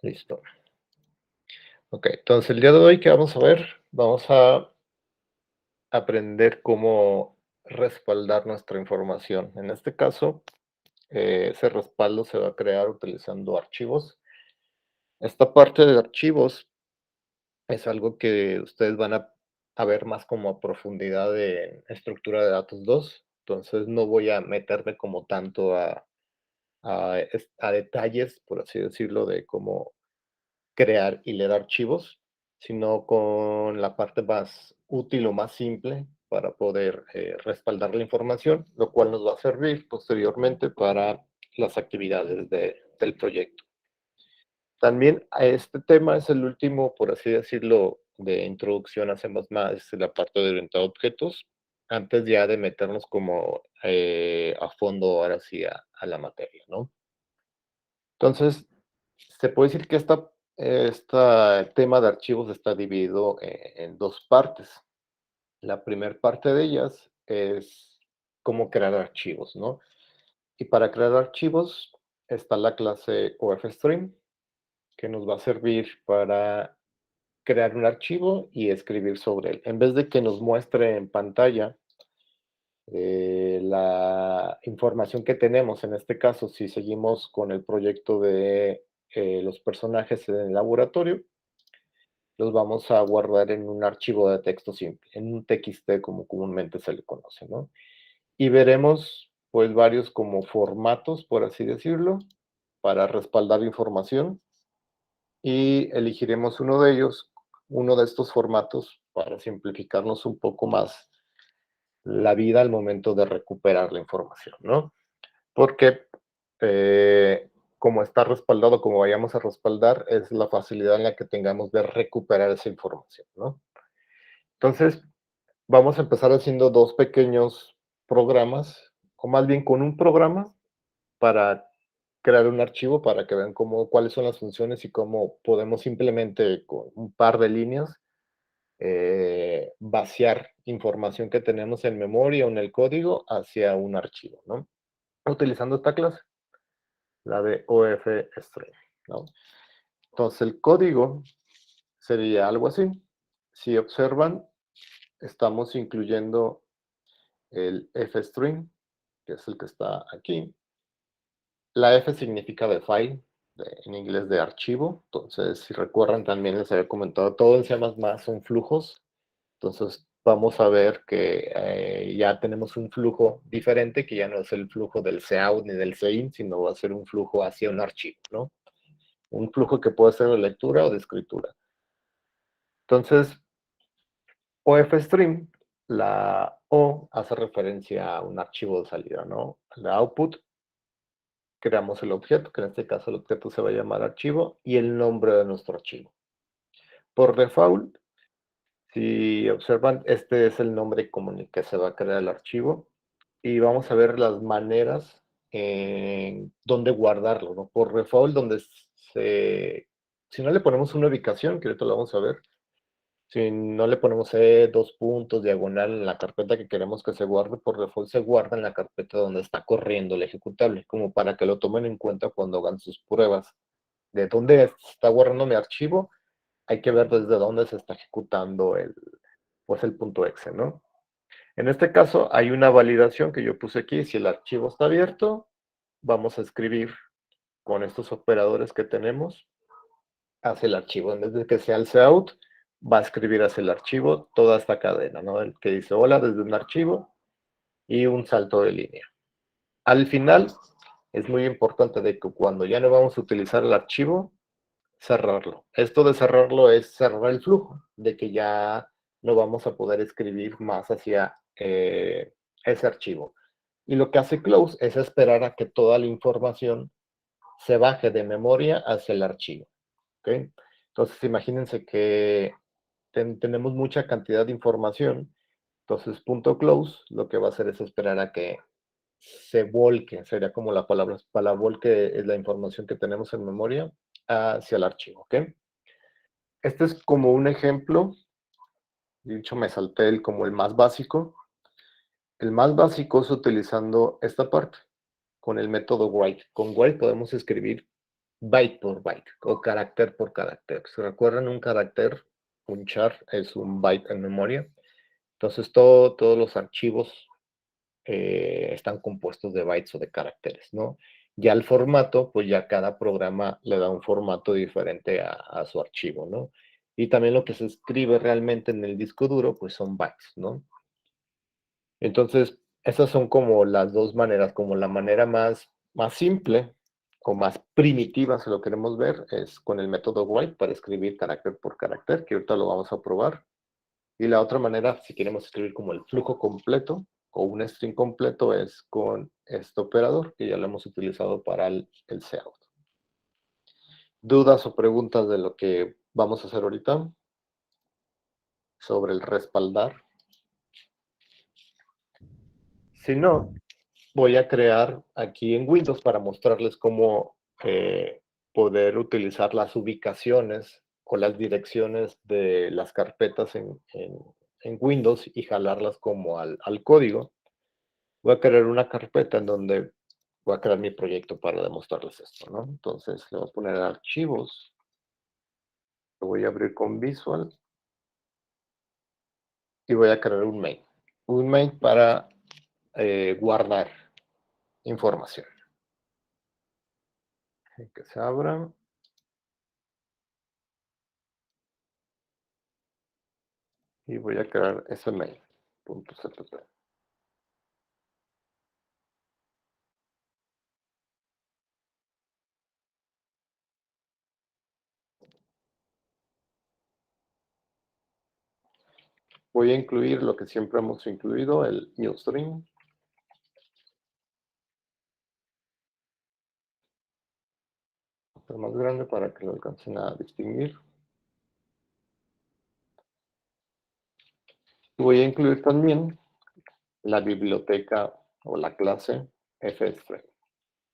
Listo. Ok, entonces el día de hoy, ¿qué vamos a ver? Vamos a aprender cómo respaldar nuestra información. En este caso, ese respaldo se va a crear utilizando archivos. Esta parte de archivos es algo que ustedes van a ver más como a profundidad en estructura de datos 2. Entonces no voy a meterme como tanto a detalles, por así decirlo, de cómo crear y leer archivos, sino con la parte más útil o más simple para poder respaldar la información, lo cual nos va a servir posteriormente para las actividades del proyecto. También a este tema es el último, por así decirlo, de introducción a C++, es la parte de orientado a objetos, antes ya de meternos como a fondo ahora sí a la materia, ¿no? Entonces, se puede decir que este tema de archivos está dividido en dos partes. La primera parte de ellas es cómo crear archivos, ¿no? Y para crear archivos está la clase OFStream, que nos va a servir para crear un archivo y escribir sobre él. En vez de que nos muestre en pantalla la información que tenemos, en este caso, si seguimos con el proyecto de los personajes en el laboratorio, los vamos a guardar en un archivo de texto simple, en un TXT como comúnmente se le conoce, ¿no? Y veremos pues varios como formatos, por así decirlo, para respaldar información y elegiremos uno de ellos, uno de estos formatos para simplificarnos un poco más la vida al momento de recuperar la información, ¿no? Porque como está respaldado, como vayamos a respaldar, es la facilidad en la que tengamos de recuperar esa información, ¿no? Entonces, vamos a empezar haciendo dos pequeños programas, o más bien con un programa para crear un archivo para que vean cuáles son las funciones y cómo podemos simplemente con un par de líneas vaciar información que tenemos en memoria o en el código hacia un archivo, ¿no? Utilizando esta clase, la de OFStream, ¿no? Entonces el código sería algo así. Si observan, estamos incluyendo el fstring, que es el que está aquí. La F significa de file, en inglés de archivo. Entonces, si recuerdan, también les había comentado, todo en C++ son flujos. Entonces, vamos a ver que ya tenemos un flujo diferente, que ya no es el flujo del cout ni del cin, sino va a ser un flujo hacia un archivo, ¿no? Un flujo que puede ser de lectura o de escritura. Entonces, OFStream, la O hace referencia a un archivo de salida, ¿no? La output, creamos el objeto, que en este caso el objeto se va a llamar archivo, y el nombre de nuestro archivo. Por default, si observan, este es el nombre con el que se va a crear el archivo, y vamos a ver las maneras en dónde guardarlo, ¿no? Por default, si no le ponemos una ubicación, que ahorita lo vamos a ver, si no le ponemos dos puntos, diagonal en la carpeta que queremos que se guarde, por default se guarda en la carpeta donde está corriendo el ejecutable, como para que lo tomen en cuenta cuando hagan sus pruebas. De dónde está guardando mi archivo, hay que ver desde dónde se está ejecutando pues el punto .exe, ¿no? En este caso hay una validación que yo puse aquí. Si el archivo está abierto, vamos a escribir con estos operadores que tenemos hacia el archivo. En vez de que sea el cout, va a escribir hacia el archivo toda esta cadena, ¿no? El que dice hola desde un archivo y un salto de línea. Al final, es muy importante de que cuando ya no vamos a utilizar el archivo, cerrarlo. Esto de cerrarlo es cerrar el flujo, de que ya no vamos a poder escribir más hacia ese archivo. Y lo que hace close es esperar a que toda la información se baje de memoria hacia el archivo. ¿Okay? Entonces, imagínense que tenemos mucha cantidad de información. Entonces, punto close lo que va a hacer es esperar a que se volque, sería como la palabra, para volque es la información que tenemos en memoria hacia el archivo. ¿Ok? Este es como un ejemplo. De hecho, me salté como el más básico. El más básico es utilizando esta parte con el método write. Con write podemos escribir byte por byte o carácter por carácter. ¿Se recuerdan un carácter? Un char es un byte en memoria. Entonces, todos los archivos están compuestos de bytes o de caracteres, ¿no? Ya el formato, pues ya cada programa le da un formato diferente a su archivo, ¿no? Y también lo que se escribe realmente en el disco duro, pues son bytes, ¿no? Entonces, esas son como las dos maneras, como la manera más simple o más primitiva, si lo queremos ver, es con el método while para escribir carácter por carácter, que ahorita lo vamos a probar. Y la otra manera, si queremos escribir como el flujo completo o un string completo, es con este operador, que ya lo hemos utilizado para el cout. ¿Dudas o preguntas de lo que vamos a hacer ahorita? Sobre el respaldar. Si no, voy a crear aquí en Windows para mostrarles cómo poder utilizar las ubicaciones o las direcciones de las carpetas en Windows y jalarlas como al código. Voy a crear una carpeta en donde voy a crear mi proyecto para demostrarles esto, ¿no? Entonces le voy a poner archivos, lo voy a abrir con Visual y voy a crear un main. Un main para guardar información. Que se abra. Y voy a crear ese main.cpp. Voy a incluir lo que siempre hemos incluido, el newstring. Ser más grande para que lo alcancen a distinguir. Voy a incluir también la biblioteca o la clase fstring,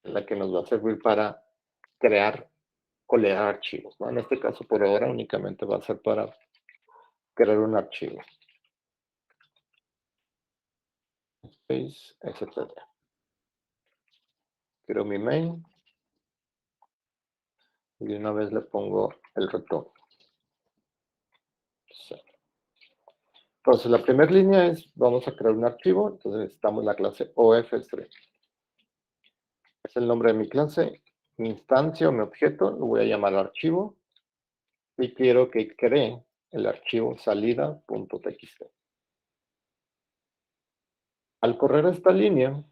la que nos va a servir para crear o leer archivos, ¿no? En este caso, por ahora, únicamente va a ser para crear un archivo. Space, etc. Creo mi main. Y de una vez le pongo el retorno. Entonces, la primera línea es, vamos a crear un archivo, entonces necesitamos la clase ofstring. Es el nombre de mi clase, mi instancia o mi objeto, lo voy a llamar archivo, y quiero que cree el archivo salida.txt. Al correr esta línea,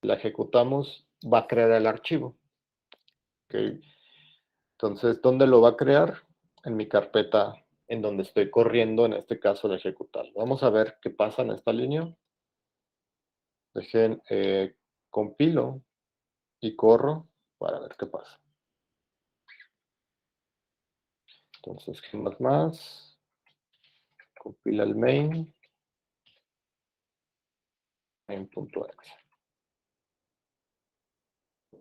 la ejecutamos, va a crear el archivo. ¿Okay? Entonces, ¿dónde lo va a crear? En mi carpeta en donde estoy corriendo, en este caso, el ejecutar. Vamos a ver qué pasa en esta línea. Dejen, compilo y corro para ver qué pasa. Entonces, ¿qué más? Compila el main.exe.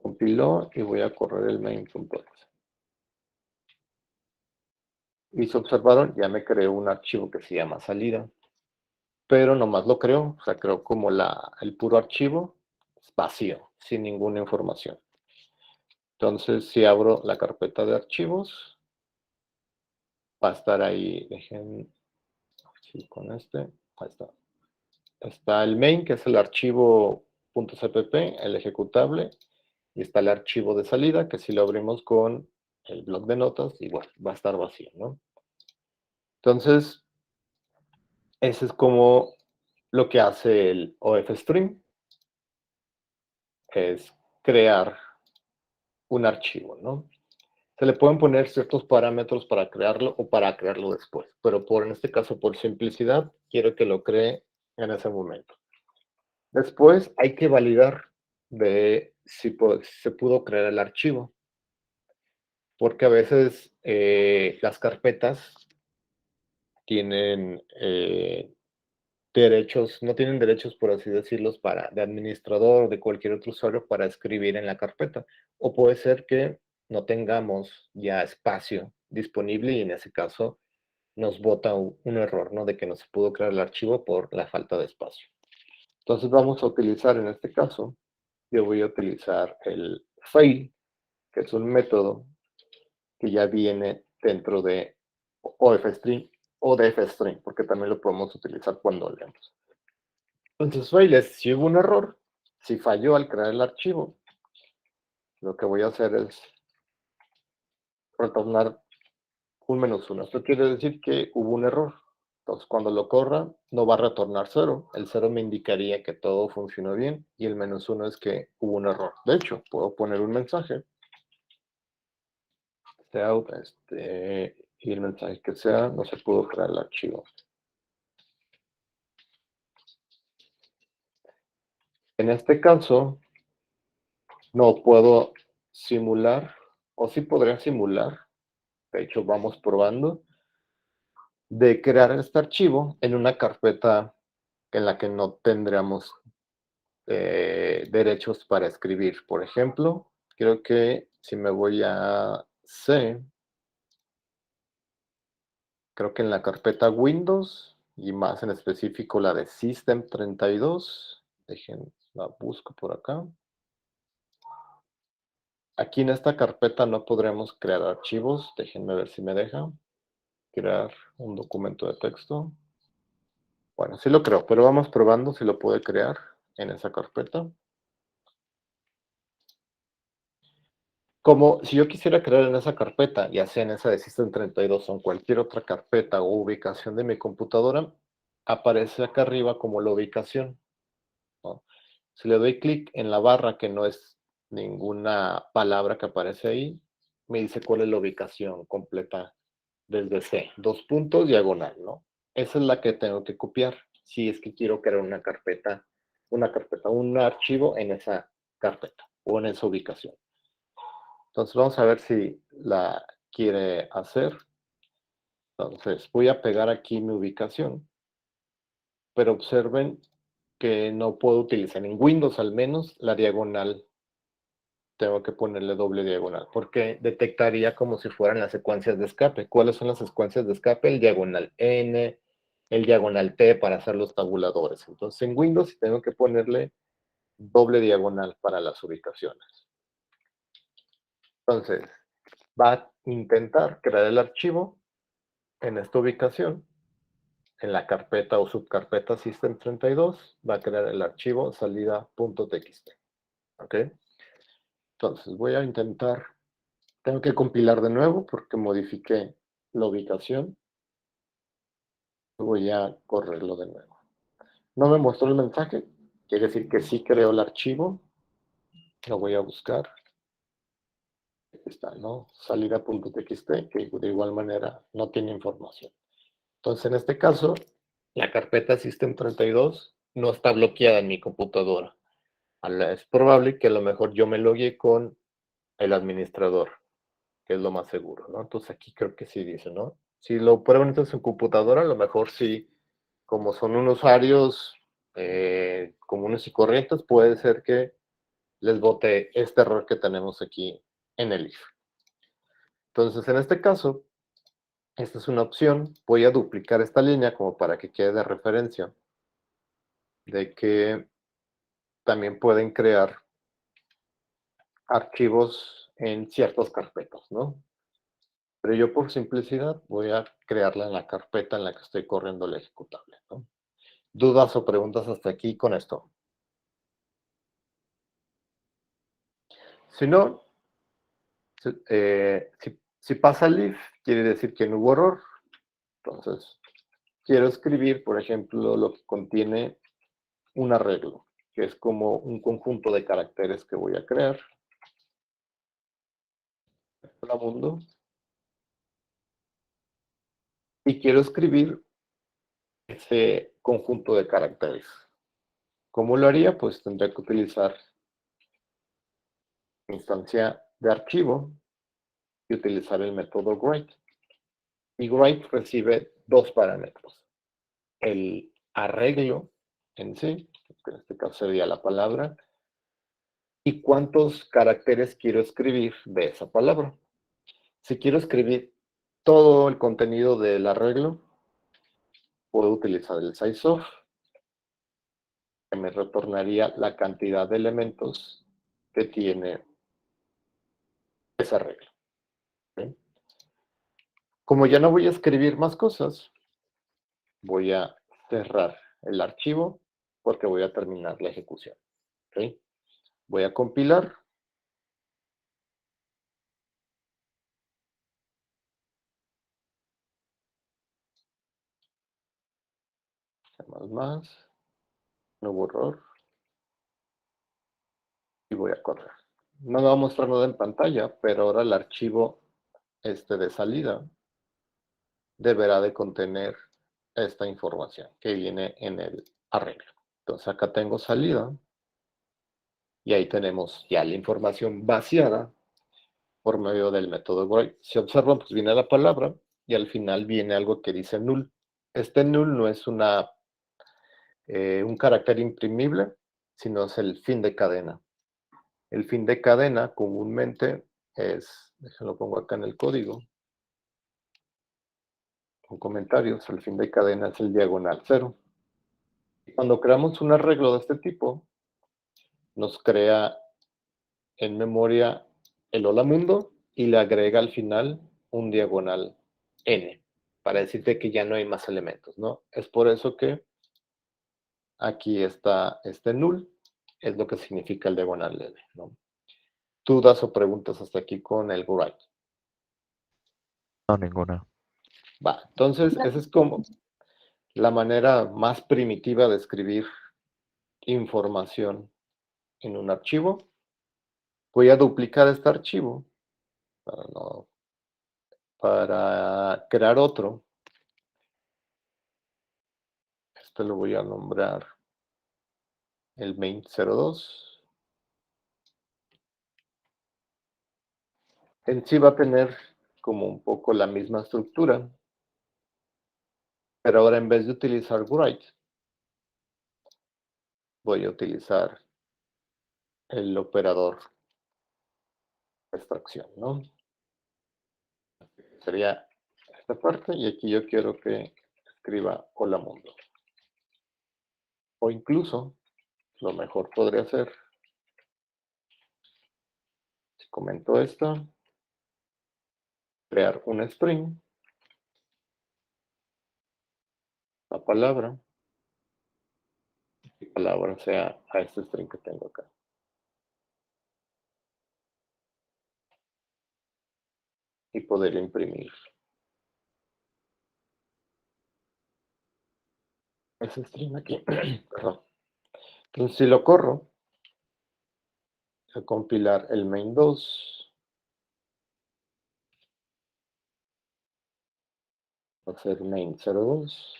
Compiló y voy a correr el main.exe. Y si observaron, ya me creó un archivo que se llama salida. Pero nomás lo creó, o sea, creó como el puro archivo vacío, sin ninguna información. Entonces, si abro la carpeta de archivos, va a estar ahí, dejen, sí, con este, ahí está. Está el main, que es el archivo .cpp, el ejecutable, y está el archivo de salida, que si lo abrimos con el bloc de notas, igual, va a estar vacío, ¿no? Entonces, ese es como lo que hace el OFStream, es crear un archivo, ¿no? Se le pueden poner ciertos parámetros para crearlo o para crearlo después, pero en este caso, por simplicidad, quiero que lo cree en ese momento. Después hay que validar de si se pudo crear el archivo, porque a veces las carpetas tienen derechos, no tienen derechos, por así decirlos, de administrador o de cualquier otro usuario para escribir en la carpeta. O puede ser que no tengamos ya espacio disponible y en ese caso nos bota un error, ¿no? De que no se pudo crear el archivo por la falta de espacio. Entonces vamos a utilizar en este caso, yo voy a utilizar el fail que es un método que ya viene dentro de OFString o DFString, porque también lo podemos utilizar cuando leemos. Entonces, Failes, si hubo un error, si falló al crear el archivo, lo que voy a hacer es retornar un -1. Esto quiere decir que hubo un error. Entonces, cuando lo corra, no va a retornar 0. El 0 me indicaría que todo funcionó bien y el -1 es que hubo un error. De hecho, puedo poner un mensaje. Y el mensaje que sea, no se pudo crear el archivo. En este caso, no puedo simular, o sí podría simular, de hecho vamos probando, de crear este archivo en una carpeta en la que no tendríamos derechos para escribir. Por ejemplo, creo que si me voy a C, creo que en la carpeta Windows, y más en específico la de System32, dejen, la busco por acá. Aquí en esta carpeta no podremos crear archivos, déjenme ver si me deja. Crear un documento de texto. Bueno, sí lo creo, pero vamos probando si lo puede crear en esa carpeta. Como si yo quisiera crear en esa carpeta, ya sea en esa de System32 o en cualquier otra carpeta o ubicación de mi computadora, aparece acá arriba como la ubicación, ¿no? Si le doy clic en la barra, que no es ninguna palabra que aparece ahí, me dice cuál es la ubicación completa desde C, 2 puntos, diagonal, ¿no? Esa es la que tengo que copiar si es que quiero crear un archivo en esa carpeta o en esa ubicación. Entonces vamos a ver si la quiere hacer. Entonces voy a pegar aquí mi ubicación, pero observen que no puedo utilizar en Windows al menos la diagonal. Tengo que ponerle doble diagonal, porque detectaría como si fueran las secuencias de escape. ¿Cuáles son las secuencias de escape? El diagonal N, el diagonal T para hacer los tabuladores. Entonces en Windows tengo que ponerle doble diagonal para las ubicaciones. Entonces va a intentar crear el archivo en esta ubicación, en la carpeta o subcarpeta System32, va a crear el archivo salida.txt. ¿Ok? Entonces voy a intentar, tengo que compilar de nuevo porque modifiqué la ubicación. Voy a correrlo de nuevo. No me mostró el mensaje, quiere decir que sí creo el archivo. Lo voy a buscar. Aquí está, ¿no? Salida.txt, que de igual manera no tiene información. Entonces, en este caso, la carpeta System32 no está bloqueada en mi computadora. Es probable que a lo mejor yo me logue con el administrador, que es lo más seguro, ¿no? Entonces aquí creo que sí dice, ¿no? Si lo prueban en su computadora, a lo mejor sí, como son unos usuarios comunes y corrientes, puede ser que les bote este error que tenemos aquí en el if. Entonces, en este caso, esta es una opción. Voy a duplicar esta línea como para que quede de referencia de que también pueden crear archivos en ciertas carpetas, ¿no? Pero yo por simplicidad voy a crearla en la carpeta en la que estoy corriendo el ejecutable, ¿no? ¿Dudas o preguntas hasta aquí con esto? Si no, si pasa el if, quiere decir que no hubo error. Entonces, quiero escribir, por ejemplo, lo que contiene un arreglo, que es como un conjunto de caracteres que voy a crear. Hola mundo. Y quiero escribir ese conjunto de caracteres. ¿Cómo lo haría? Pues tendría que utilizar instancia de archivo y utilizar el método write. Y write recibe dos parámetros. El arreglo en sí, que en este caso sería la palabra, y cuántos caracteres quiero escribir de esa palabra. Si quiero escribir todo el contenido del arreglo, puedo utilizar el sizeof, que me retornaría la cantidad de elementos que tiene esa regla. ¿Sí? Como ya no voy a escribir más cosas, voy a cerrar el archivo porque voy a terminar la ejecución. ¿Sí? Voy a compilar. Más, nuevo error. Y voy a correr. No me va a mostrar nada en pantalla, pero ahora el archivo de salida deberá de contener esta información que viene en el arreglo. Entonces acá tengo salida y ahí tenemos ya la información vaciada por medio del método write. Si observan, pues viene la palabra y al final viene algo que dice null. Este null no es un carácter imprimible, sino es el fin de cadena. El fin de cadena comúnmente es, déjenlo pongo acá en el código, con comentarios, el fin de cadena es el diagonal 0. Cuando creamos un arreglo de este tipo, nos crea en memoria el hola mundo y le agrega al final un diagonal n, para decirte que ya no hay más elementos, ¿no? Es por eso que aquí está este null, es lo que significa el diagonal n, ¿no? ¿Dudas o preguntas hasta aquí con el write? No, ninguna. Va, entonces esa es como la manera más primitiva de escribir información en un archivo. Voy a duplicar este archivo para crear otro. Este lo voy a nombrar el main02. En sí va a tener como un poco la misma estructura, pero ahora en vez de utilizar write, voy a utilizar el operador de extracción, ¿no? Sería esta parte y aquí yo quiero que escriba hola mundo. O incluso, lo mejor podría ser, si comento esto, crear un string, la palabra, y palabra sea a este string que tengo acá. Y poder imprimir ese string aquí. Perdón. Entonces, si lo corro, a compilar el main2, va a ser main02.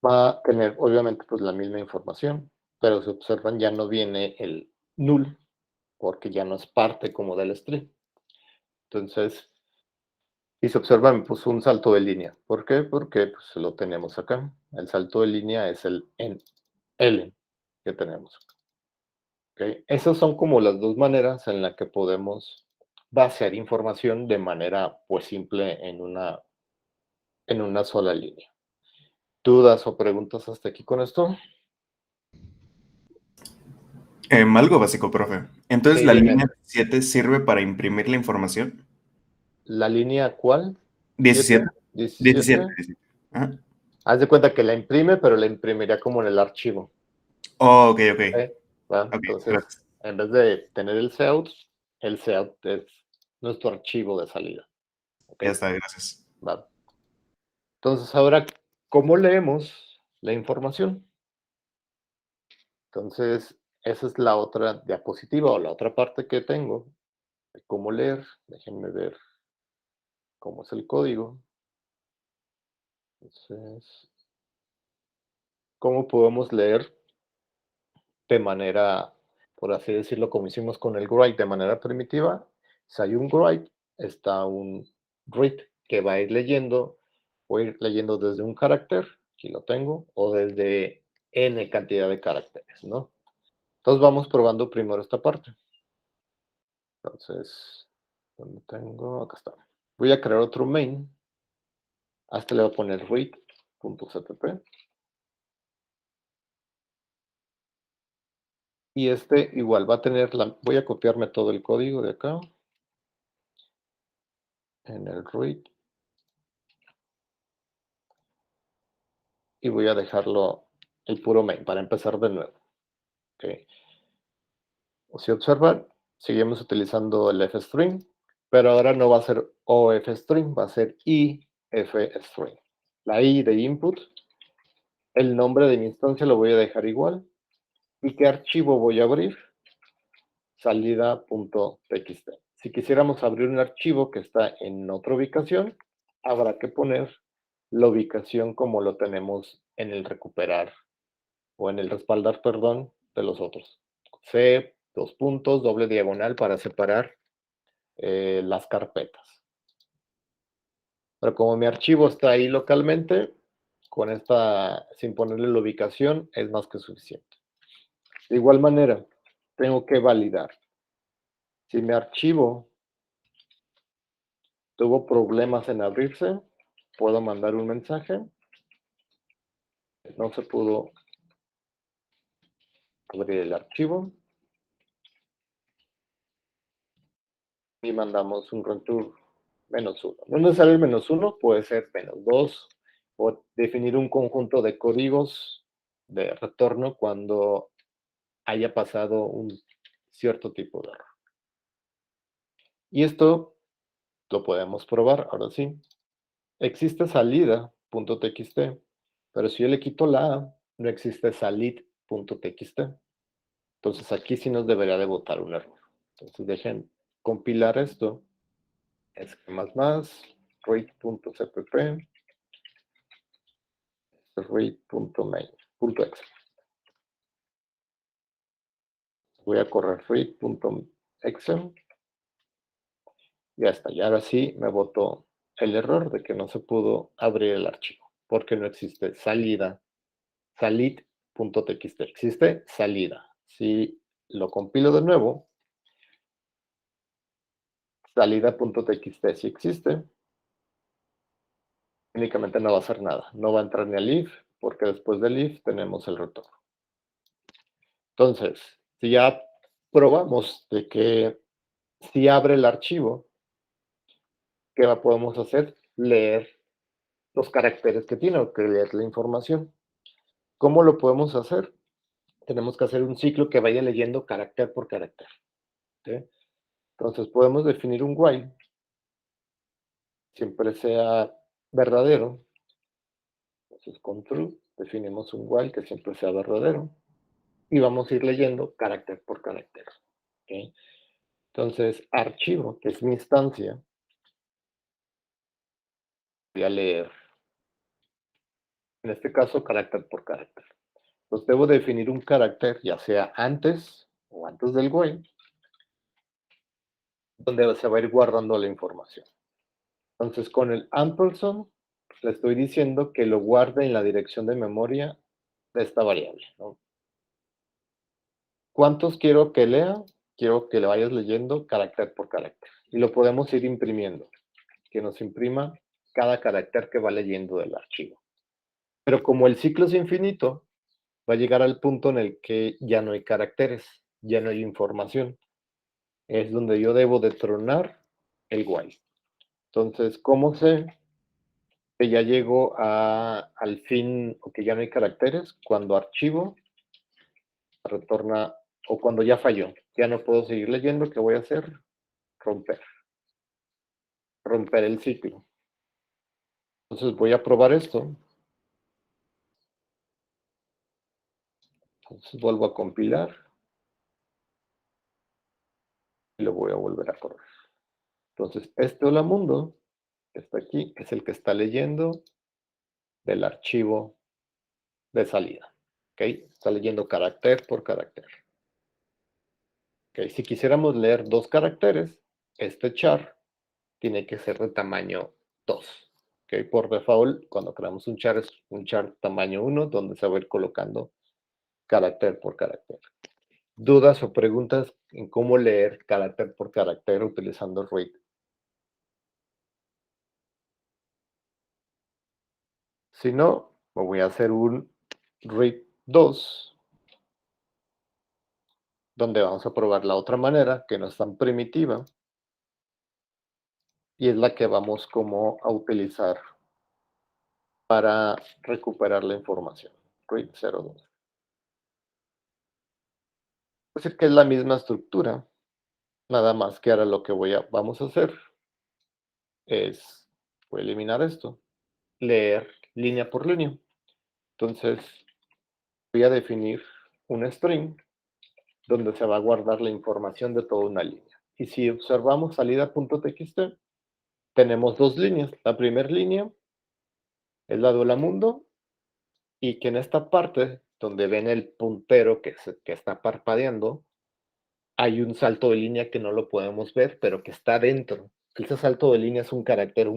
Va a tener, obviamente, pues la misma información, pero si observan ya no viene el null, porque ya no es parte como del string. Entonces, y si observan, me puso un salto de línea. ¿Por qué? Porque pues, lo tenemos acá. El salto de línea es el L que tenemos. ¿Okay? Esas son como las dos maneras en las que podemos vaciar información de manera pues simple en una sola línea. ¿Dudas o preguntas hasta aquí con esto? Algo básico, profe. Entonces, Sí, ¿la dime. línea 7 sirve para imprimir la información? ¿La línea cuál? 17. ¿7? 17. ¿17? 17. Ajá. Haz de cuenta que la imprime, pero la imprimiría como en el archivo. Oh, ok, ok. ¿Eh? ¿Va? Ok, Entonces, gracias. en vez de tener el cout es nuestro archivo de salida. ¿Ok? Ya está, gracias. ¿Va? Entonces, ahora, ¿cómo leemos la información? Entonces, esa es la otra diapositiva o la otra parte que tengo de cómo leer. Déjenme ver cómo es el código. Entonces, ¿cómo podemos leer de manera, por así decirlo, como hicimos con el write de manera primitiva? Si hay un write, está un read que va a ir leyendo, voy a ir leyendo desde un carácter, aquí lo tengo, o desde n cantidad de caracteres, ¿no? Entonces vamos probando primero esta parte. Entonces, ¿dónde tengo? Acá está. Voy a crear otro main. A este le voy a poner read.cpp. Y este igual va a tener voy a copiarme todo el código de acá. En el read. Y voy a dejarlo el puro main para empezar de nuevo. Okay. Si observan, seguimos utilizando el fstring, pero ahora no va a ser ofstring, va a ser ifstring. La i de input, el nombre de mi instancia lo voy a dejar igual. ¿Y qué archivo voy a abrir? Salida.txt. Si quisiéramos abrir un archivo que está en otra ubicación, habrá que poner la ubicación como lo tenemos en el recuperar o en el respaldar, perdón, de los otros. C, dos puntos, doble diagonal para separar las carpetas. Pero como mi archivo está ahí localmente, con esta, sin ponerle la ubicación, es más que suficiente. De igual manera, tengo que validar. Si mi archivo tuvo problemas en abrirse, puedo mandar un mensaje. No se pudo abrir el archivo. Y mandamos un return -1. No es necesario el -1, puede ser -2 o definir un conjunto de códigos de retorno cuando haya pasado un cierto tipo de error. Y esto lo podemos probar, ahora sí. Existe salida.txt, pero si yo le quito la A, no existe salid.txt. Entonces aquí sí nos debería de botar un error. Entonces dejen compilar esto. Es read.cpp, read.main.exe. Voy a correr read.exe. Ya está. Y ahora sí me botó el error de que no se pudo abrir el archivo, porque no existe salida, salid.txt. Existe salida. Si lo compilo de nuevo, salida.txt sí existe. Únicamente no va a hacer nada. No va a entrar ni al if, porque después del if tenemos el retorno. Entonces, si ya probamos de que si abre el archivo, ¿qué podemos hacer? Leer los caracteres que tiene o que leer la información. ¿Cómo lo podemos hacer? Tenemos que hacer un ciclo que vaya leyendo carácter por carácter. ¿Sí? Entonces podemos definir un while, siempre sea verdadero. Entonces con true definimos un while que siempre sea verdadero y vamos a ir leyendo carácter por carácter. ¿Okay? Entonces archivo, que es mi instancia, voy a leer, en este caso carácter por carácter. Entonces debo definir un carácter, ya sea antes o antes del while, donde se va a ir guardando la información. Entonces con el ampersand le estoy diciendo que lo guarde en la dirección de memoria de esta variable, ¿no? ¿Cuántos quiero que lea? Quiero que le vayas leyendo carácter por carácter. Y lo podemos ir imprimiendo, que nos imprima cada carácter que va leyendo del archivo. Pero como el ciclo es infinito, va a llegar al punto en el que ya no hay caracteres, ya no hay información. Es donde yo debo de tronar el while. Entonces, ¿cómo sé que ya llego al fin o que ya no hay caracteres? Cuando archivo retorna, o cuando ya falló, ya no puedo seguir leyendo, ¿qué voy a hacer? Romper el ciclo. Entonces voy a probar esto. Entonces vuelvo a compilar y lo voy a volver a correr. Entonces este hola mundo que está aquí es el que está leyendo del archivo de salida. ¿Ok? Está leyendo carácter por carácter. ¿Ok? Si quisiéramos leer dos caracteres, este char tiene que ser de tamaño 2. ¿Ok? Por default, cuando creamos un char, es un char tamaño 1, donde se va a ir colocando carácter por carácter. ¿Dudas o preguntas en cómo leer carácter por carácter utilizando read? Si no, me voy a hacer un read 2, donde vamos a probar la otra manera, que no es tan primitiva, y es la que vamos como a utilizar para recuperar la información. Read 02. Es decir, que es la misma estructura, nada más que ahora lo que vamos a hacer es, voy a eliminar esto, leer línea por línea. Entonces, voy a definir un string donde se va a guardar la información de toda una línea. Y si observamos salida.txt, tenemos dos líneas. La primera línea es la de hola mundo, y que en esta parte, donde ven el puntero que está parpadeando, hay un salto de línea que no lo podemos ver, pero que está dentro. Ese salto de línea es un carácter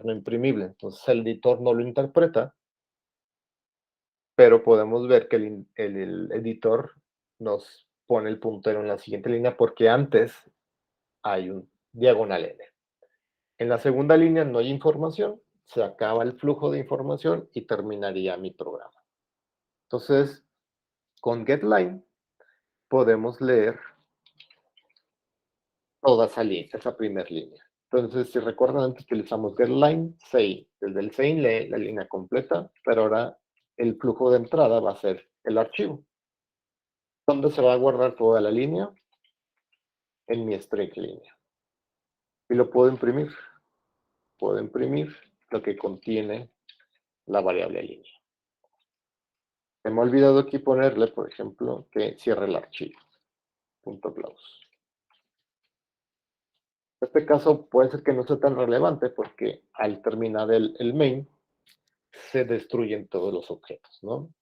no imprimible. Entonces el editor no lo interpreta, pero podemos ver que el editor nos pone el puntero en la siguiente línea porque antes hay un diagonal N. En la segunda línea no hay información, se acaba el flujo de información y terminaría mi programa. Entonces, con getLine podemos leer toda esa primera línea. Entonces, si recuerdan, antes utilizamos getLine, SEI. Desde el SEI lee la línea completa, pero ahora el flujo de entrada va a ser el archivo. ¿Dónde se va a guardar toda la línea? En mi string línea. Y lo puedo imprimir. Puedo imprimir lo que contiene la variable línea. Se me ha olvidado aquí ponerle, por ejemplo, que cierre el archivo. .close. En este caso puede ser que no sea tan relevante porque al terminar el main se destruyen todos los objetos, ¿no?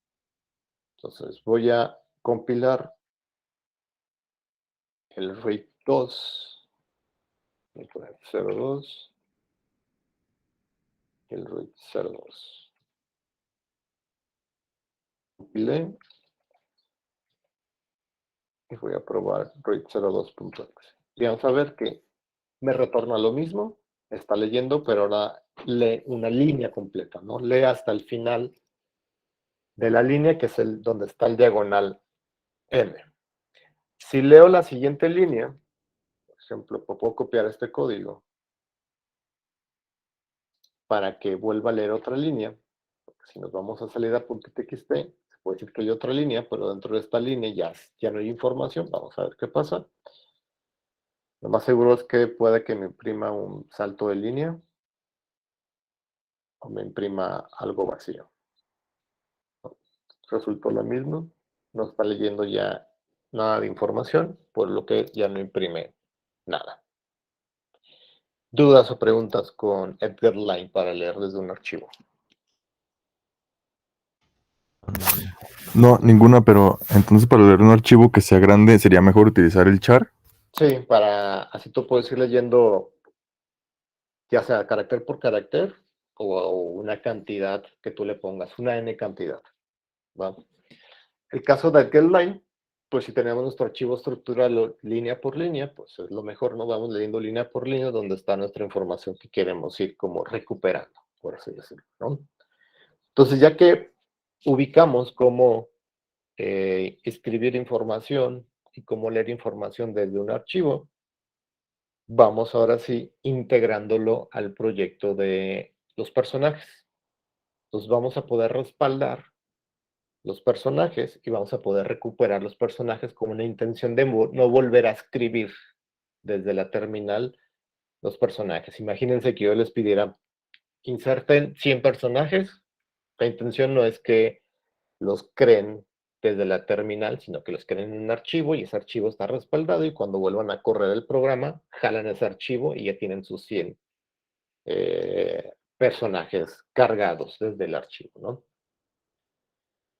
Entonces voy a compilar el read 2, voy a poner 02, el read 02. Compilé y voy a probar read 02.exe. Y vamos a ver que me retorna lo mismo, está leyendo, pero ahora lee una línea completa, ¿no? Lee hasta el final de la línea, que es donde está el diagonal N. Si leo la siguiente línea, por ejemplo, puedo copiar este código para que vuelva a leer otra línea. Porque si nos vamos a salida.txt, se puede decir que hay otra línea, pero dentro de esta línea ya no hay información. Vamos a ver qué pasa. Lo más seguro es que pueda que me imprima un salto de línea o me imprima algo vacío. Resultó lo mismo. No está leyendo ya nada de información, por lo que ya no imprime nada. ¿Dudas o preguntas con Edgarline para leer desde un archivo? No, ninguna, pero entonces para leer un archivo que sea grande, ¿sería mejor utilizar el char? Sí, así tú puedes ir leyendo ya sea carácter por carácter o una cantidad que tú le pongas, una n cantidad. ¿Va? El caso de Edgarline, pues si tenemos nuestro archivo estructurado línea por línea, pues es lo mejor, ¿no? Vamos leyendo línea por línea donde está nuestra información que queremos ir como recuperando, por así decirlo, ¿no? Entonces, ya que ubicamos cómo escribir información y cómo leer información desde un archivo, vamos ahora sí integrándolo al proyecto de los personajes. Entonces vamos a poder respaldar los personajes y vamos a poder recuperar los personajes con una intención de no volver a escribir desde la terminal los personajes. Imagínense que yo les pidiera inserten 100 personajes. La intención no es que los creen desde la terminal, sino que los creen en un archivo y ese archivo está respaldado y cuando vuelvan a correr el programa, jalan ese archivo y ya tienen sus 100 personajes cargados desde el archivo, ¿no?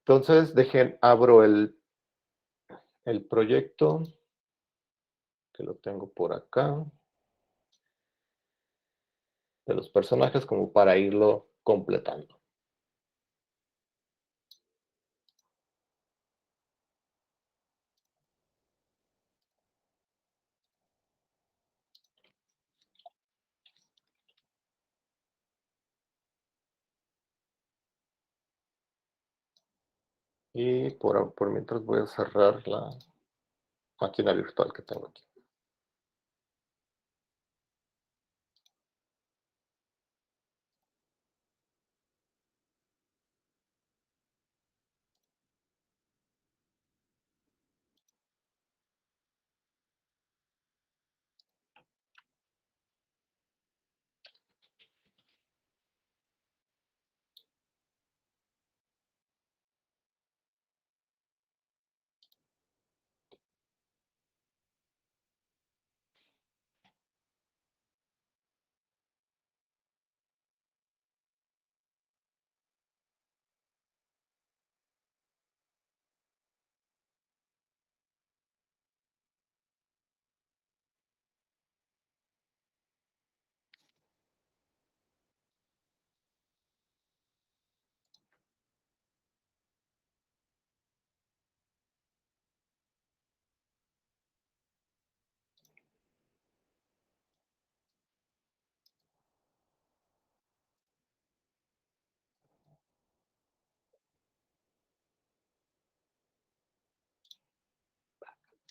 Entonces, abro el proyecto, que lo tengo por acá, de los personajes como para irlo completando. Y por mientras voy a cerrar la máquina virtual que tengo aquí.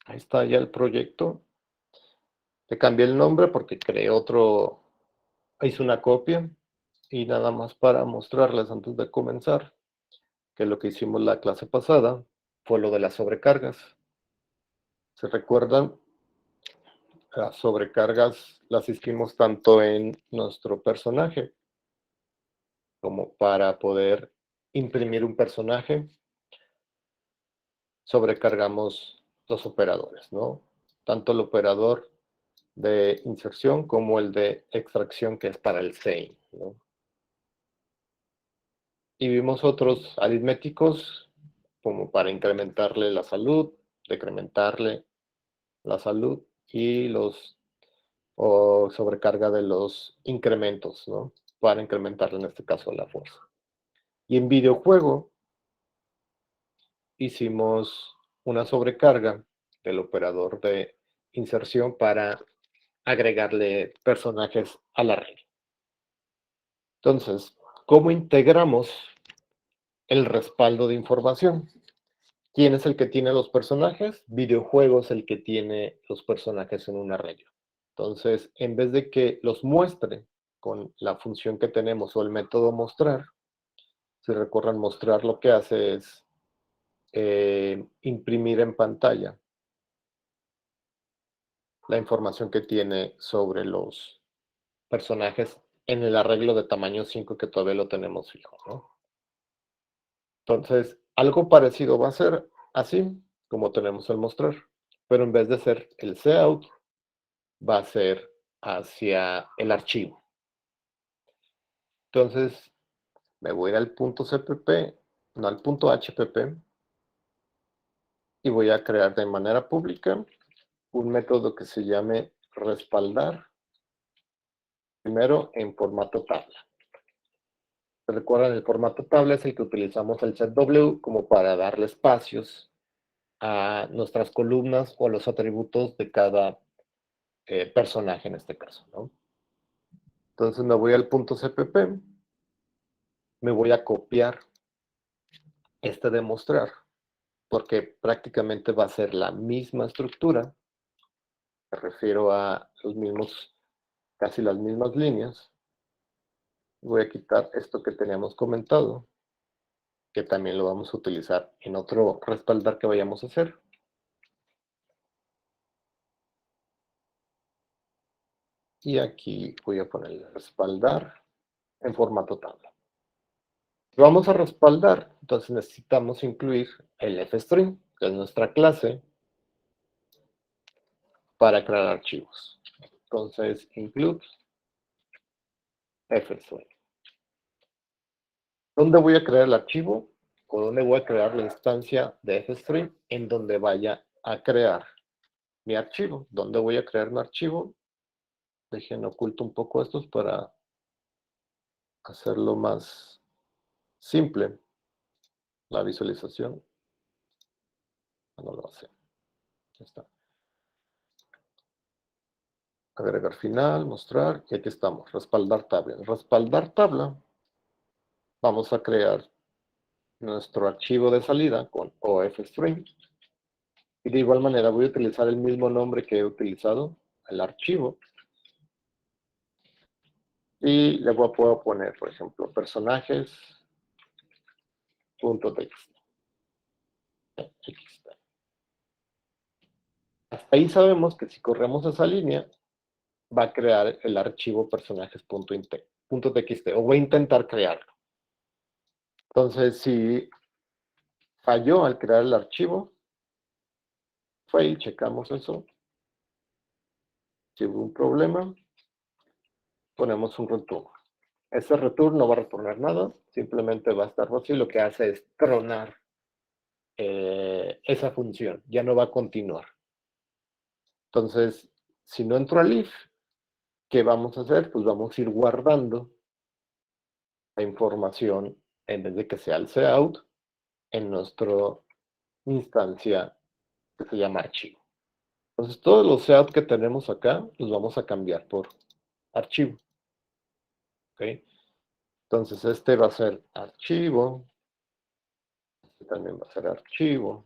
Ahí está ya el proyecto. Le cambié el nombre porque creé otro, hice una copia y nada más para mostrarles antes de comenzar que lo que hicimos la clase pasada fue lo de las sobrecargas. ¿Se recuerdan? Las sobrecargas las hicimos tanto en nuestro personaje como para poder imprimir un personaje. Sobrecargamos los operadores, ¿no? Tanto el operador de inserción como el de extracción, que es para el sein, ¿no? Y vimos otros aritméticos como para incrementarle la salud, decrementarle la salud y los o sobrecarga de los incrementos, ¿no? Para incrementarle en este caso la fuerza. Y en videojuego hicimos una sobrecarga del operador de inserción para agregarle personajes a la red. Entonces, ¿cómo integramos el respaldo de información? ¿Quién es el que tiene los personajes? Videojuego es el que tiene los personajes en un arreglo. Entonces, en vez de que los muestre con la función que tenemos o el método mostrar, si recuerdan mostrar, lo que hace es imprimir en pantalla la información que tiene sobre los personajes en el arreglo de tamaño 5 que todavía lo tenemos fijo, ¿no? Entonces, algo parecido va a ser así como tenemos el mostrar, pero en vez de ser el cout, va a ser hacia el archivo. Entonces, me voy a ir al punto CPP, no al punto HPP, y voy a crear de manera pública un método que se llame respaldar, primero en formato tabla. Recuerden, el formato tabla es el que utilizamos el setW como para darle espacios a nuestras columnas o a los atributos de cada personaje en este caso, ¿no? Entonces me voy al punto CPP, me voy a copiar este de mostrar, porque prácticamente va a ser la misma estructura, me refiero a los mismos, casi las mismas líneas. Voy a quitar esto que teníamos comentado, que también lo vamos a utilizar en otro respaldar que vayamos a hacer. Y aquí voy a poner respaldar en formato tabla. Vamos a respaldar, entonces necesitamos incluir el fstring, que es nuestra clase, para crear archivos. Entonces, include fstring. ¿Dónde voy a crear el archivo? ¿O dónde voy a crear la instancia de fstring? En donde vaya a crear mi archivo. ¿Dónde voy a crear mi archivo? Dejen oculto un poco estos para hacerlo más simple. La visualización. No lo hace. Ya está. Agregar final, mostrar, y aquí estamos, respaldar tabla. En respaldar tabla, vamos a crear nuestro archivo de salida con OFString. Y de igual manera voy a utilizar el mismo nombre que he utilizado, el archivo. Y le puedo poner, por ejemplo, personajes.txt. Hasta ahí sabemos que si corremos esa línea, va a crear el archivo personajes.txt, o voy a intentar crearlo. Entonces, si falló al crear el archivo, fue y checamos eso. Si hubo un problema, ponemos un return. Ese return no va a retornar nada, simplemente va a estar vacío. Lo que hace es tronar esa función, ya no va a continuar. Entonces, si no entro al if, ¿qué vamos a hacer? Pues vamos a ir guardando la información, en vez de que sea el cout, en nuestra instancia que se llama archivo. Entonces, todos los cout que tenemos acá, los vamos a cambiar por archivo. ¿Ok? Entonces, este va a ser archivo. Este también va a ser archivo.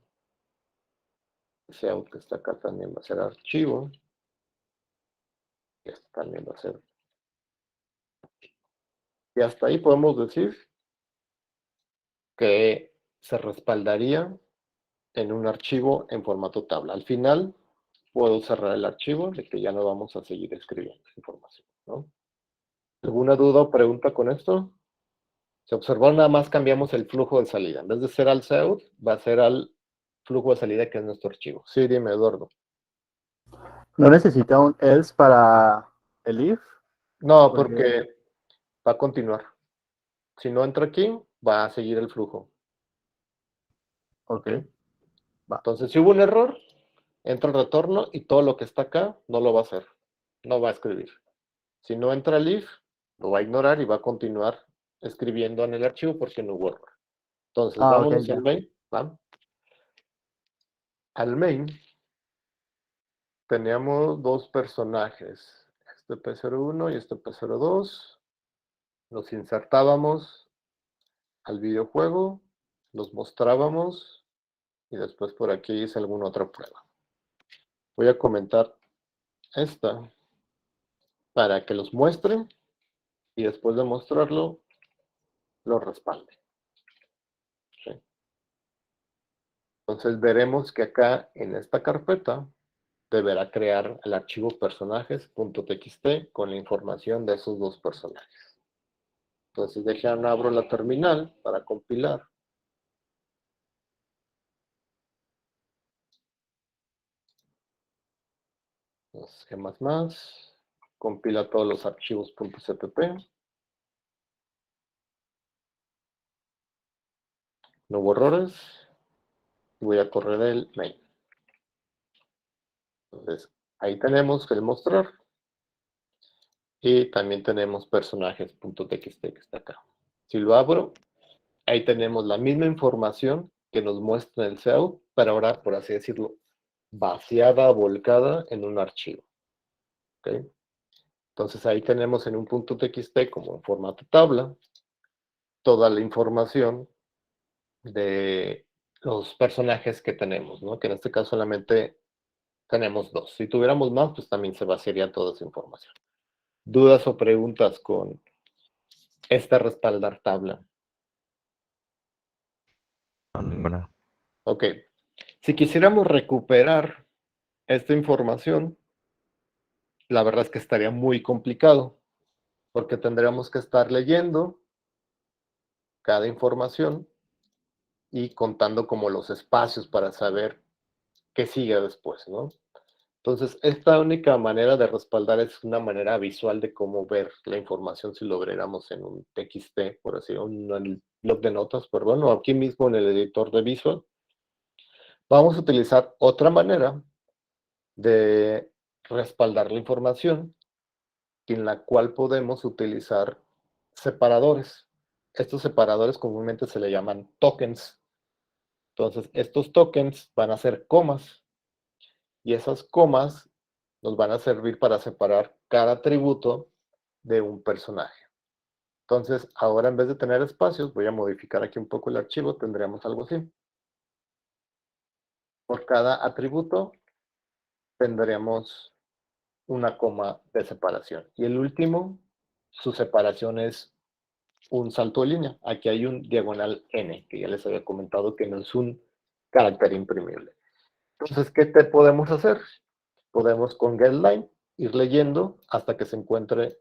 Ese out que está acá también va a ser archivo. Y este también va a ser. Y hasta ahí podemos decir que se respaldaría en un archivo en formato tabla. Al final, puedo cerrar el archivo de que ya no vamos a seguir escribiendo información, ¿no? ¿Alguna duda o pregunta con esto? Se observó, nada más cambiamos el flujo de salida. En vez de ser al cout, va a ser al flujo de salida que es nuestro archivo. Sí, dime, Eduardo. ¿No necesita un else para el if? No, porque va a continuar. Si no entra aquí, va a seguir el flujo. Ok. Va. Entonces, si hubo un error, entra el retorno y todo lo que está acá no lo va a hacer. No va a escribir. Si no entra el if, lo va a ignorar y va a continuar escribiendo en el archivo porque no hubo error. Entonces, vámonos Okay, al main. ¿Va? Al main teníamos dos personajes, este P01 y este P02. Los insertábamos al videojuego, los mostrábamos y después por aquí hice alguna otra prueba. Voy a comentar esta para que los muestre y después de mostrarlo, lo respalde. ¿Sí? Entonces veremos que acá en esta carpeta deberá crear el archivo personajes.txt con la información de esos dos personajes. Entonces abro la terminal para compilar. Más. Compila todos los archivos .cpp. No hubo errores. Y voy a correr el main. Entonces, ahí tenemos el mostrar. Y también tenemos personajes.txt que está acá. Si lo abro, ahí tenemos la misma información que nos muestra el cout, pero ahora, por así decirlo, vaciada, volcada en un archivo. ¿Okay? Entonces ahí tenemos en un .txt como en formato tabla toda la información de los personajes que tenemos, ¿no? Que en este caso solamente tenemos dos. Si tuviéramos más, pues también se vaciaría toda esa información. ¿Dudas o preguntas con esta respaldar tabla? No, ninguna. Ok. Si quisiéramos recuperar esta información, la verdad es que estaría muy complicado, porque tendríamos que estar leyendo cada información y contando como los espacios para saber qué sigue después, ¿no? Entonces, esta única manera de respaldar es una manera visual de cómo ver la información si lo viéramos en un TXT, por así decirlo, en el bloc de notas, perdón, o aquí mismo en el editor de Visual. Vamos a utilizar otra manera de respaldar la información en la cual podemos utilizar separadores. Estos separadores comúnmente se le llaman tokens. Entonces, estos tokens van a ser comas y esas comas nos van a servir para separar cada atributo de un personaje. Entonces, ahora en vez de tener espacios, voy a modificar aquí un poco el archivo, tendríamos algo así. Por cada atributo tendríamos una coma de separación. Y el último, su separación es un salto de línea. Aquí hay un diagonal n, que ya les había comentado que no es un carácter imprimible. Entonces, ¿qué podemos hacer? Podemos con getLine ir leyendo hasta que se encuentre,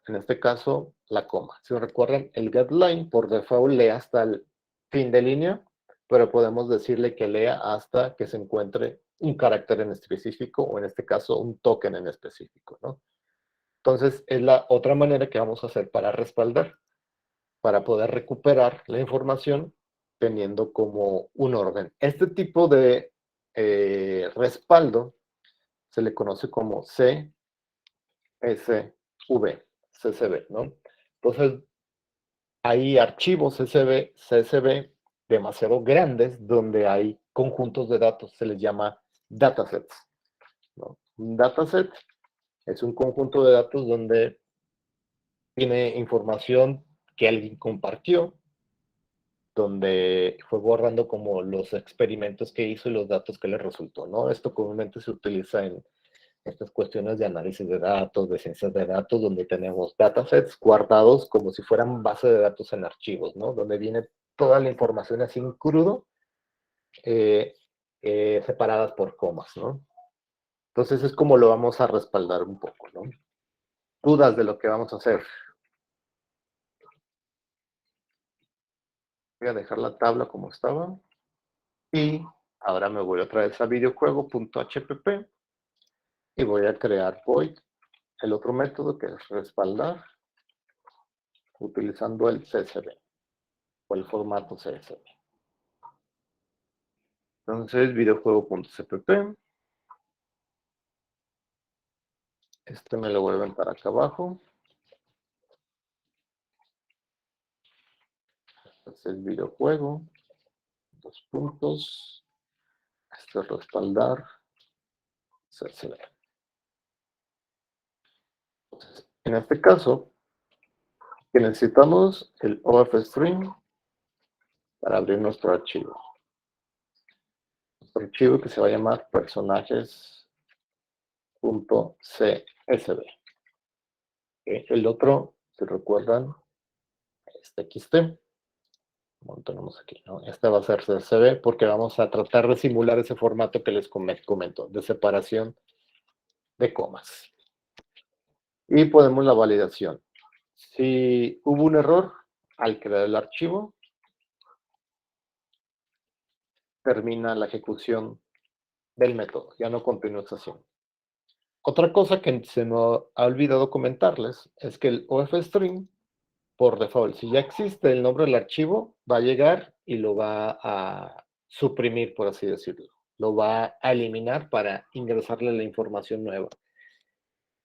en este caso, la coma. Si recuerdan, el getLine por default lee hasta el fin de línea, pero podemos decirle que lea hasta que se encuentre un carácter en específico, o en este caso, un token en específico, ¿no? Entonces, es la otra manera que vamos a hacer para respaldar, para poder recuperar la información teniendo como un orden. Este tipo de respaldo se le conoce como CSV, ¿no? Entonces, hay archivos CSV demasiado grandes donde hay conjuntos de datos, se les llama datasets, ¿no? Un dataset es un conjunto de datos donde tiene información que alguien compartió, donde fue borrando como los experimentos que hizo y los datos que le resultó, ¿no? Esto comúnmente se utiliza en estas cuestiones de análisis de datos, de ciencias de datos, donde tenemos datasets guardados como si fueran base de datos en archivos, ¿no? Donde viene toda la información así en crudo, separadas por comas, ¿no? Entonces es como lo vamos a respaldar un poco, ¿no? Dudas de lo que vamos a hacer. Voy a dejar la tabla como estaba. Y ahora me voy otra vez a videojuego.hpp y voy a crear void, el otro método que es respaldar, utilizando el CSV o el formato CSV. Entonces, videojuego.cpp. Este me lo vuelven para acá abajo. Este es videojuego. Dos puntos. Este es respaldar. CSV. Entonces, en este caso, que necesitamos el OFStream para abrir nuestro archivo. Nuestro archivo que se va a llamar personajes.csv. El otro, si recuerdan, aquí está. Bueno, tenemos aquí, ¿no? Este va a ser CSV porque vamos a tratar de simular ese formato que les comento, de separación de comas. Y ponemos la validación. Si hubo un error al crear el archivo, termina la ejecución del método, ya no continúa esa acción. Otra cosa que se me ha olvidado comentarles es que el OFStream, por default, si ya existe el nombre del archivo, va a llegar y lo va a suprimir, por así decirlo. Lo va a eliminar para ingresarle la información nueva.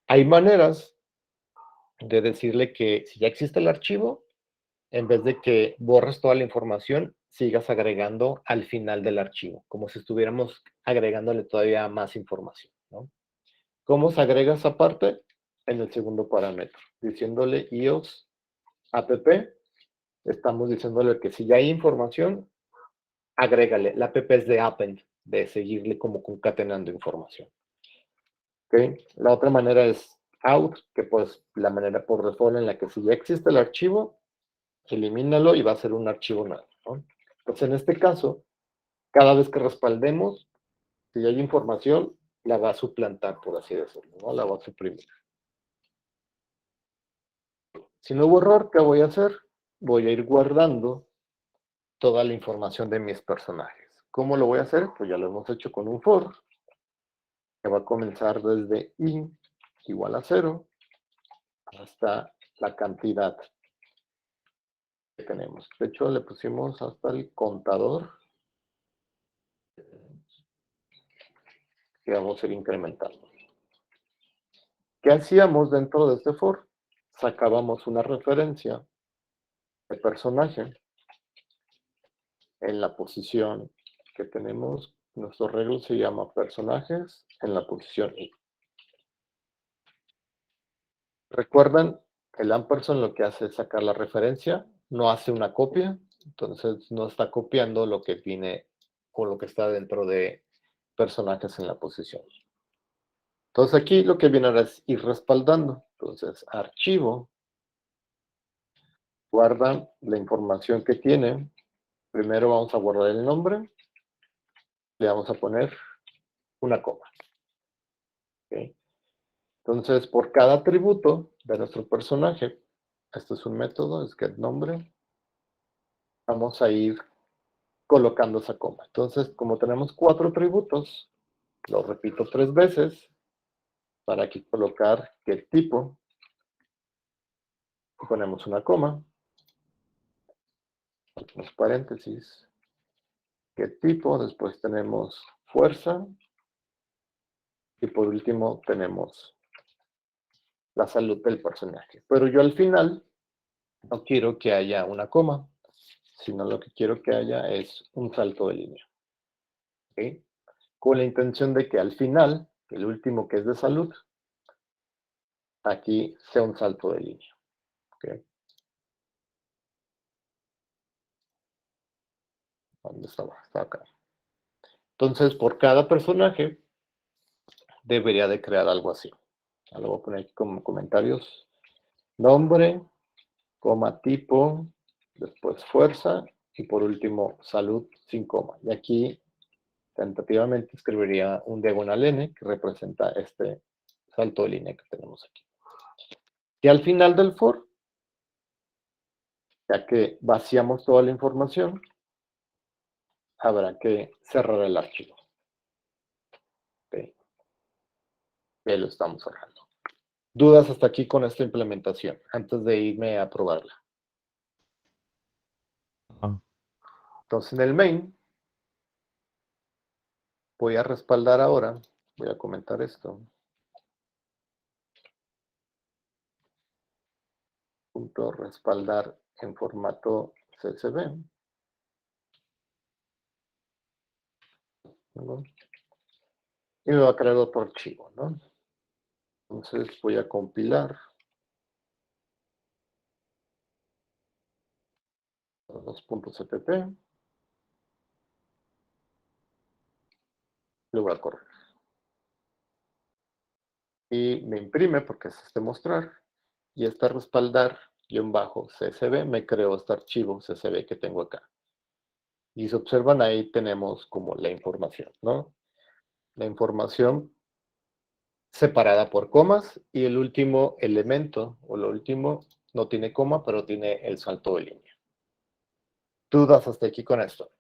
Hay maneras de decirle que si ya existe el archivo, en vez de que borres toda la información, sigas agregando al final del archivo, como si estuviéramos agregándole todavía más información, ¿no? ¿Cómo se agrega esa parte? En el segundo parámetro, diciéndole ios app, estamos diciéndole que si ya hay información, agrégale. La app es de append, de seguirle como concatenando información. ¿Okay? La otra manera es out, que pues la manera por default en la que si ya existe el archivo, elimínalo y va a ser un archivo nuevo, ¿no? Entonces, en este caso, cada vez que respaldemos, si hay información, la va a suplantar, por así decirlo, ¿no? La va a suprimir. Si no hubo error, ¿qué voy a hacer? Voy a ir guardando toda la información de mis personajes. ¿Cómo lo voy a hacer? Pues ya lo hemos hecho con un for, que va a comenzar desde i igual a 0 hasta la cantidad que tenemos. De hecho, le pusimos hasta el contador que vamos a ir incrementando. ¿Qué hacíamos dentro de este for? Sacábamos una referencia de personaje en la posición que tenemos. Nuestro reglo se llama personajes en la posición i. Recuerdan El ampersand lo que hace es sacar la referencia, no hace una copia, entonces no está copiando lo que viene o lo que está dentro de personajes en la posición. Entonces aquí lo que viene ahora es ir respaldando. Entonces, archivo, guarda la información que tiene. Primero vamos a guardar el nombre, le vamos a poner una coma. ¿Okay? Entonces, por cada atributo de nuestro personaje, este es un método, es getNombre, vamos a ir colocando esa coma. Entonces, como tenemos 4 atributos, lo repito 3 veces, para aquí colocar getTipo, y ponemos una coma, los paréntesis, getTipo, después tenemos fuerza, y por último tenemos la salud del personaje. Pero yo al final no quiero que haya una coma, sino lo que quiero que haya es un salto de línea. ¿Okay? Con la intención de que al final, el último que es de salud, aquí sea un salto de línea. ¿Okay? ¿Dónde estaba? Está acá. Entonces, por cada personaje, debería de crear algo así. Lo voy a poner aquí como comentarios. Nombre, coma tipo, después fuerza, y por último, salud sin coma. Y aquí, tentativamente, escribiría un diagonal N, que representa este salto de línea que tenemos aquí. Y al final del for, ya que vaciamos toda la información, habrá que cerrar el archivo. Okay. Ya lo estamos cerrando. ¿Dudas hasta aquí con esta implementación? Antes de irme a probarla. Entonces, en el main, voy a respaldar ahora. Voy a comentar esto. Punto respaldar en formato CSV. ¿No? Y me va a crear otro archivo, ¿no? Entonces voy a compilar los puntos cpp. Lo voy a correr. Y me imprime porque es este mostrar. Y este respaldar -csv me creó este archivo CSV que tengo acá. Y si observan ahí tenemos como la información, ¿no? La información separada por comas y el último elemento o lo último no tiene coma, pero tiene el salto de línea. ¿Dudas hasta aquí con esto?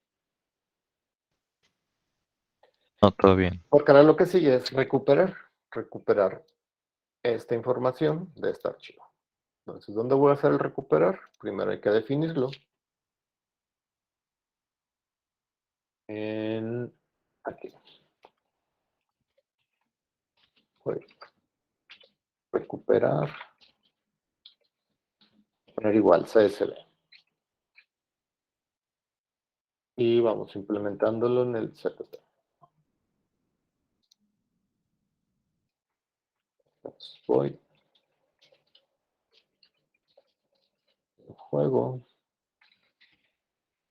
No, todo bien. Porque ahora lo que sigue es recuperar esta información de este archivo. Entonces, ¿dónde voy a hacer el recuperar? Primero hay que definirlo. Aquí. Voy a recuperar. Poner igual CSV. Y vamos implementándolo en el CPP. Entonces, voy. Juego.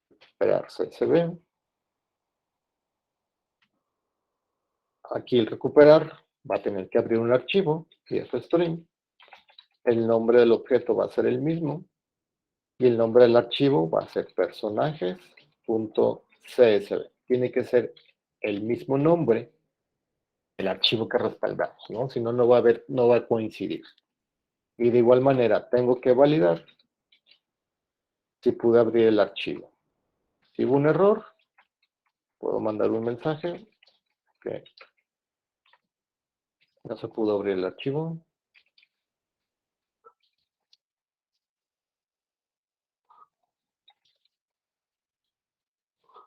Recuperar CSV. Aquí el recuperar va a tener que abrir un archivo, pfstring. El nombre del objeto va a ser el mismo. Y el nombre del archivo va a ser personajes.csv. Tiene que ser el mismo nombre del archivo que respaldamos, ¿no? Si no, no va a coincidir. Y de igual manera, tengo que validar si pude abrir el archivo. Si hubo un error, puedo mandar un mensaje que no se pudo abrir el archivo.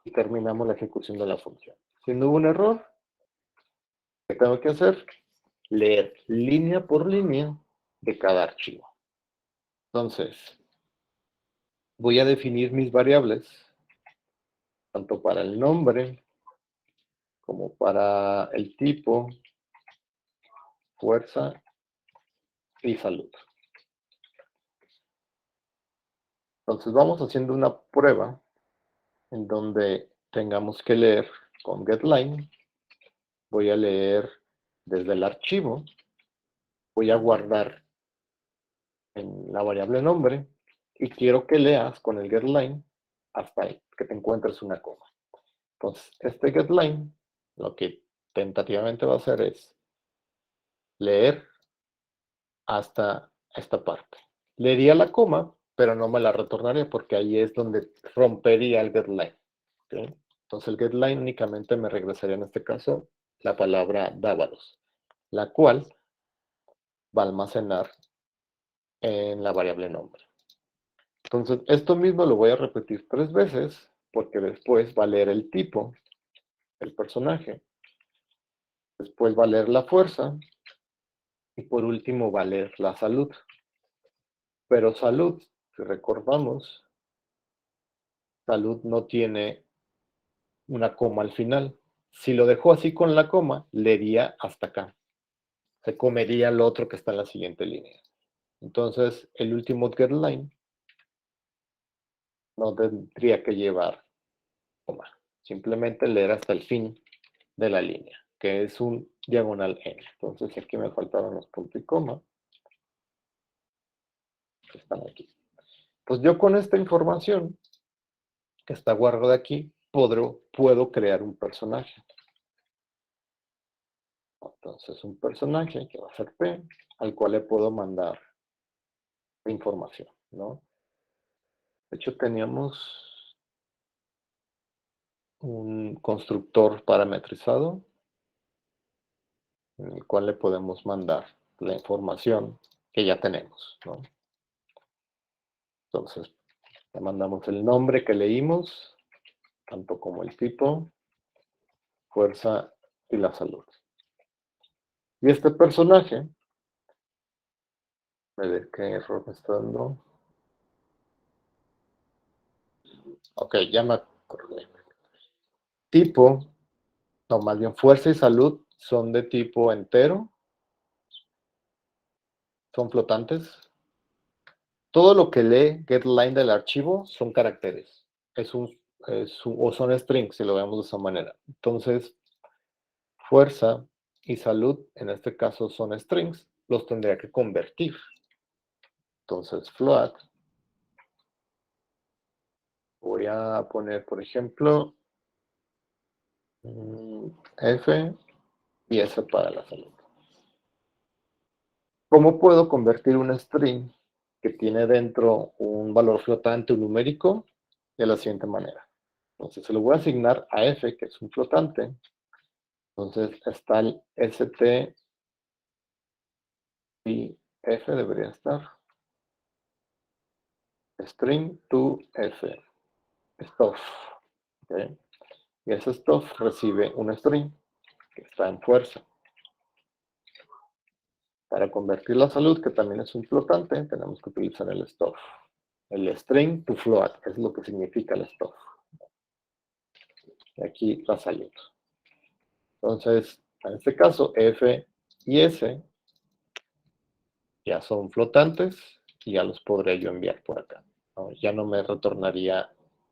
Y terminamos la ejecución de la función. Si no hubo un error, ¿qué tengo que hacer? Leer línea por línea de cada archivo. Entonces, voy a definir mis variables, tanto para el nombre, como para el tipo, fuerza y salud. Entonces vamos haciendo una prueba en donde tengamos que leer con getLine. Voy a leer desde el archivo. Voy a guardar en la variable nombre y quiero que leas con el getLine hasta ahí, que te encuentres una coma. Entonces, este getLine lo que tentativamente va a hacer es leer hasta esta parte. Leería la coma, pero no me la retornaría porque ahí es donde rompería el getLine. ¿Okay? Entonces el getLine únicamente me regresaría en este caso la palabra Dávalos, la cual va a almacenar en la variable nombre. Entonces esto mismo lo voy a repetir 3 veces porque después va a leer el tipo, el personaje, después va a leer la fuerza y por último va a leer la salud. Pero salud, si recordamos, salud no tiene una coma al final. Si lo dejó así con la coma, leería hasta acá. Se comería lo otro que está en la siguiente línea. Entonces, el último getLine no tendría que llevar coma. Simplemente leer hasta el fin de la línea, que es un diagonal n. Entonces, aquí me faltaron los puntos y coma. Que están aquí. Pues yo con esta información que está guardada aquí, puedo crear un personaje. Entonces, un personaje que va a ser P, al cual le puedo mandar información, ¿no? De hecho, teníamos un constructor parametrizado en el cual le podemos mandar la información que ya tenemos, ¿no? Entonces, le mandamos el nombre que leímos, tanto como el tipo, fuerza y la salud. Y este personaje, a ver qué error me está dando. Ok, ya me acordé. Tipo, no, más bien fuerza y salud son de tipo entero. Son flotantes. Todo lo que lee getLine del archivo son caracteres. O son strings, si lo vemos de esa manera. Entonces, fuerza y salud, en este caso son strings, los tendría que convertir. Entonces, float. Voy a poner, por ejemplo, F y S para la salud. ¿Cómo puedo convertir un string que tiene dentro un valor flotante, un numérico? De la siguiente manera. Entonces, se lo voy a asignar a F, que es un flotante. Entonces, está el ST y F debería estar. String to F. Stuff. ¿Okay? Y ese stuff recibe un string que está en fuerza. Para convertir la salud, que también es un flotante, tenemos que utilizar el stuff. El string to float, es lo que significa el stuff. Y aquí la salud. Entonces, en este caso, F y S ya son flotantes y ya los podré yo enviar por acá, ¿no? Ya no me retornaría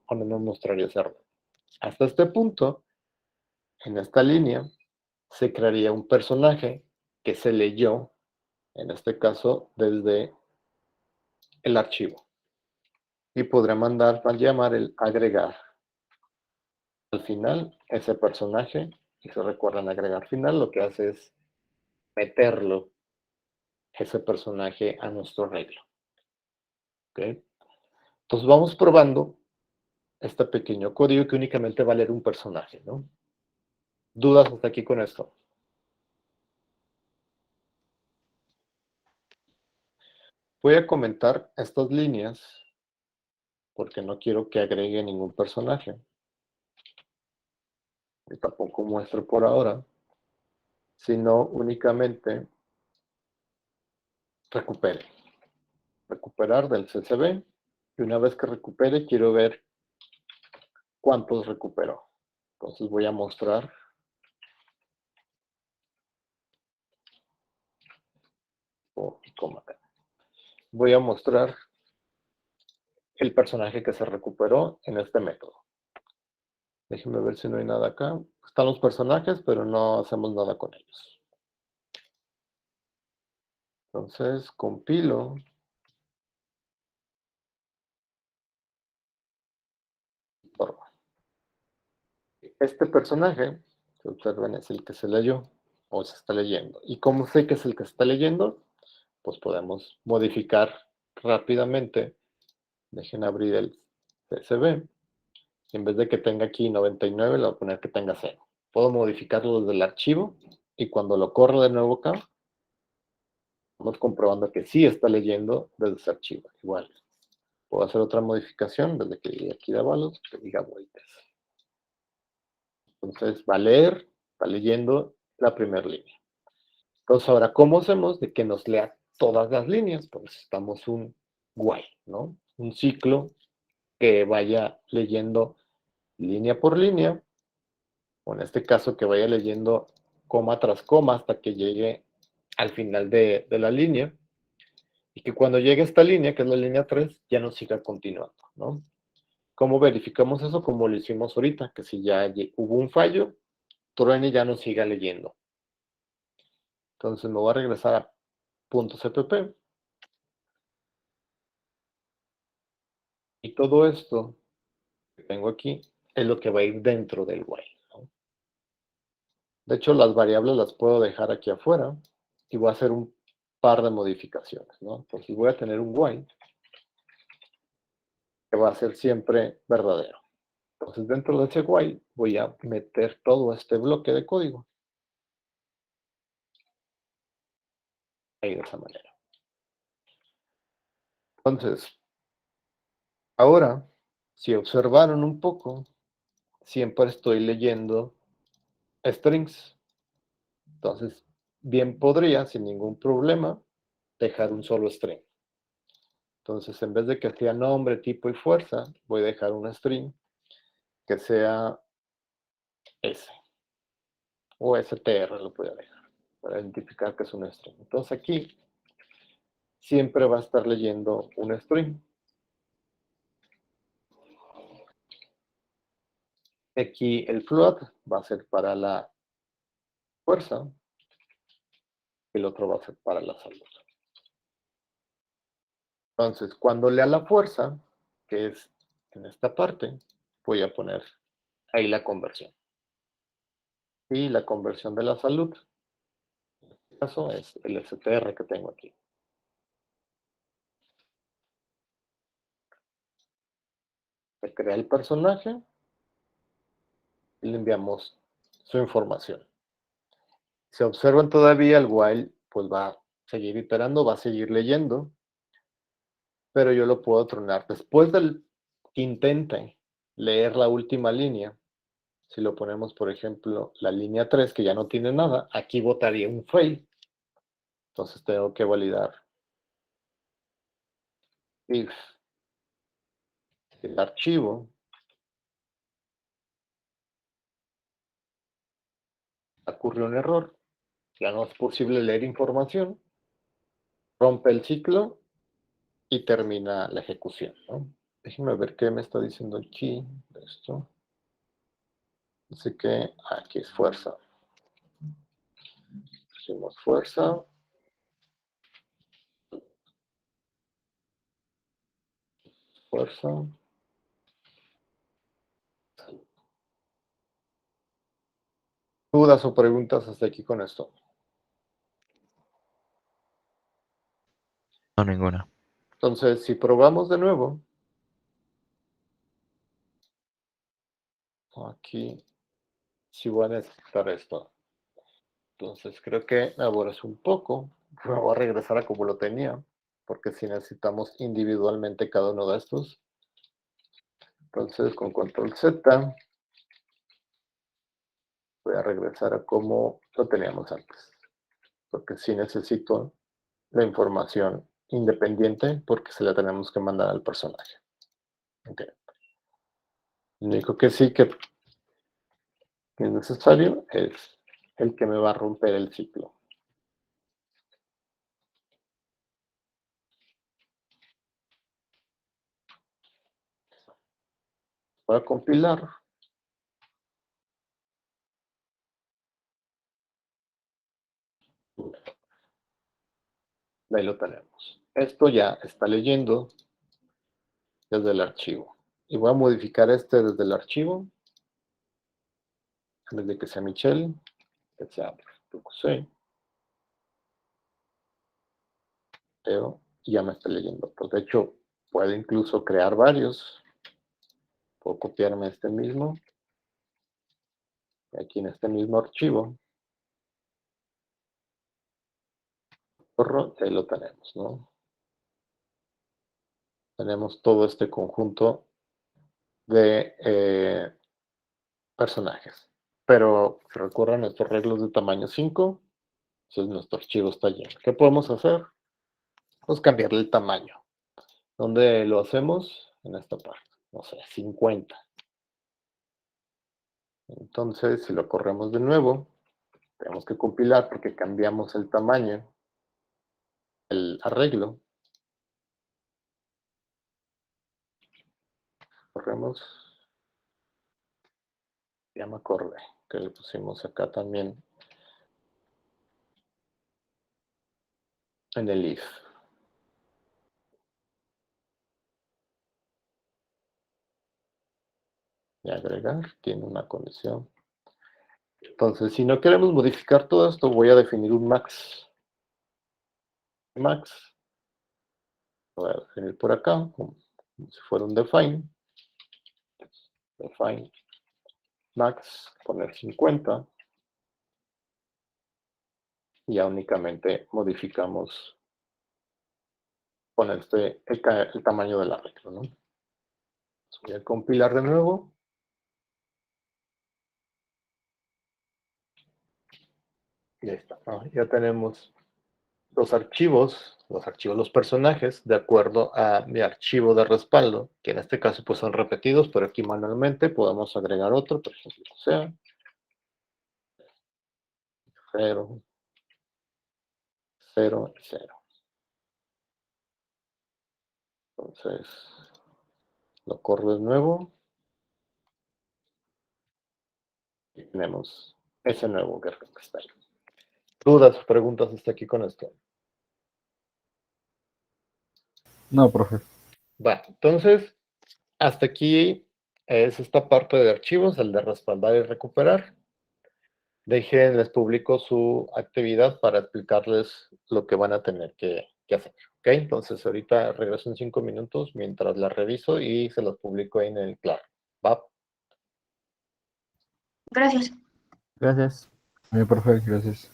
o no me mostraría ese error. Hasta este punto, en esta línea, se crearía un personaje que se leyó, en este caso, desde el archivo. Y podré mandar a llamar el agregar. Al final, ese personaje, y se recuerdan agregar final, lo que hace es meterlo, ese personaje, a nuestro arreglo. ¿Okay? Entonces vamos probando este pequeño código que únicamente va a leer un personaje, ¿no? ¿Dudas hasta aquí con esto? Voy a comentar estas líneas porque no quiero que agregue ningún personaje. Y tampoco muestro por ahora, sino únicamente recupere. Recuperar del CSV. Y una vez que recupere, quiero ver cuántos recuperó. Entonces voy a mostrar voy a mostrar el personaje que se recuperó en este método. Déjenme ver si no hay nada acá. Están los personajes, pero no hacemos nada con ellos. Entonces, compilo. Este personaje, que observen, es el que se leyó o se está leyendo. ¿Y cómo sé que es el que se está leyendo? Pues podemos modificar rápidamente. Dejen abrir el CSV. En vez de que tenga aquí 99, le voy a poner que tenga 0. Puedo modificarlo desde el archivo y cuando lo corro de nuevo acá, vamos comprobando que sí está leyendo desde ese archivo. Igual, puedo hacer otra modificación desde que llegue aquí de avalos, que diga voides. Entonces va a leer, está leyendo la primera línea. Entonces ahora, ¿cómo hacemos de que nos lea todas las líneas? Pues necesitamos un while, ¿no? Un ciclo que vaya leyendo línea por línea, o en este caso que vaya leyendo coma tras coma hasta que llegue al final de la línea, y que cuando llegue a esta línea, que es la línea 3, ya nos siga continuando, ¿no? ¿Cómo verificamos eso? Como lo hicimos ahorita, que si ya hubo un fallo, truene y ya nos siga leyendo. Entonces me voy a regresar a .cpp. Y todo esto que tengo aquí es lo que va a ir dentro del while, ¿no? De hecho, las variables las puedo dejar aquí afuera y voy a hacer un par de modificaciones, ¿no? Entonces voy a tener un while que va a ser siempre verdadero. Entonces dentro de ese while voy a meter todo este bloque de código. Ahí de esa manera. Entonces, ahora, si observaron un poco, siempre estoy leyendo strings. Entonces, bien podría, sin ningún problema, dejar un solo string. Entonces, en vez de que sea nombre, tipo y fuerza, voy a dejar un string que sea S. O str lo voy a dejar, para identificar que es un string. Entonces, aquí siempre va a estar leyendo un string. Aquí el float va a ser para la fuerza, y el otro va a ser para la salud. Entonces, cuando lea la fuerza, que es en esta parte, voy a poner ahí la conversión. Y la conversión de la salud, en este caso, es el str que tengo aquí. Se crea el personaje y le enviamos su información. Si observan todavía, el while pues va a seguir iterando, va a seguir leyendo, pero yo lo puedo tronar. Después del que intente leer la última línea, si lo ponemos, por ejemplo, la línea 3, que ya no tiene nada, aquí botaría un fail. Entonces tengo que validar if el archivo ocurre un error, ya no es posible leer información, rompe el ciclo y termina la ejecución, ¿no? Déjenme ver qué me está diciendo aquí de esto. Dice que aquí es fuerza. Pusimos fuerza. Fuerza. ¿Dudas o preguntas hasta aquí con esto? No, ninguna. Entonces, si probamos de nuevo, aquí sí voy a necesitar esto. Entonces, creo que me aborrece un poco. Me voy a regresar a como lo tenía, porque si necesitamos individualmente cada uno de estos. Entonces, con control Z, voy a regresar a como lo teníamos antes. Porque sí necesito la información independiente, porque se la tenemos que mandar al personaje. Okay. Lo único que sí que es necesario es el que me va a romper el ciclo. Voy a compilar. Ahí lo tenemos. Esto ya está leyendo desde el archivo. Y voy a modificar este desde el archivo. En vez de que sea Michelle, que sea C. Pero ya me está leyendo. Pues de hecho, puedo incluso crear varios. Puedo copiarme este mismo. Aquí en este mismo archivo. Ahí lo tenemos, ¿no? Tenemos todo este conjunto de personajes. Pero si recurren a estos reglas de tamaño 5, entonces nuestro archivo está lleno. ¿Qué podemos hacer? Pues cambiarle el tamaño. ¿Dónde lo hacemos? En esta parte. No sé, 50. Entonces, si lo corremos de nuevo, tenemos que compilar porque cambiamos el tamaño, el arreglo. Corremos. Ya me acordé que le pusimos acá también en el if. Y agregar, tiene una condición. Entonces, si no queremos modificar todo esto, voy a definir un max. Max. Lo voy a definir por acá, como si fuera un define. Define max, poner 50. Y ya únicamente modificamos con el tamaño del arreglo, ¿no? Voy a compilar de nuevo. Y ahí está, ¿no? Ya tenemos los archivos, los personajes, de acuerdo a mi archivo de respaldo, que en este caso pues son repetidos, pero aquí manualmente podemos agregar otro, por ejemplo, sea 0, 0 y 0. Entonces, lo corro de nuevo y tenemos ese nuevo que está ahí. ¿Dudas o preguntas hasta aquí con esto? No, profe. Bueno, entonces, hasta aquí es esta parte de archivos, el de respaldar y recuperar. Les publico su actividad para explicarles lo que van a tener que hacer. ¿Ok? Entonces, ahorita regreso en 5 minutos mientras la reviso y se los publico ahí en el Claro. ¿Va? Gracias. Gracias. Profe, gracias.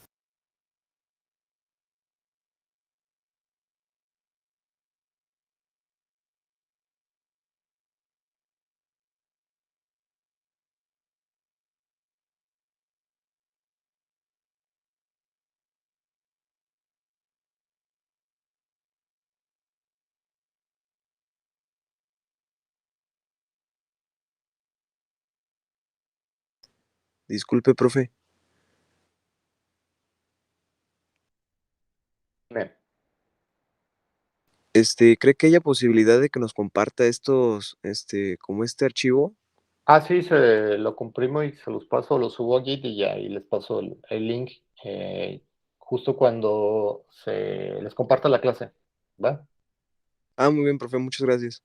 Disculpe, profe. Bien. ¿Cree que haya posibilidad de que nos comparta como este archivo? Ah, sí, se lo comprimo y se los paso, lo subo a Git y ya, y les paso el link justo cuando se les comparta la clase. ¿Va? Ah, muy bien, profe, muchas gracias.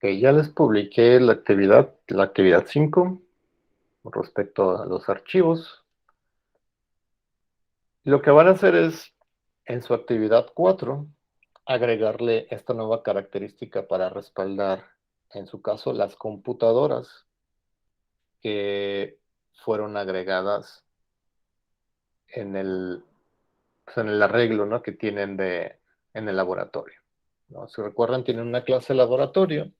Que ya les publiqué la actividad 5 respecto a los archivos. Lo que van a hacer es, en su actividad 4, agregarle esta nueva característica para respaldar, en su caso, las computadoras que fueron agregadas en el arreglo, ¿no?, que tienen en el laboratorio, ¿no? Si recuerdan, tienen una clase laboratorio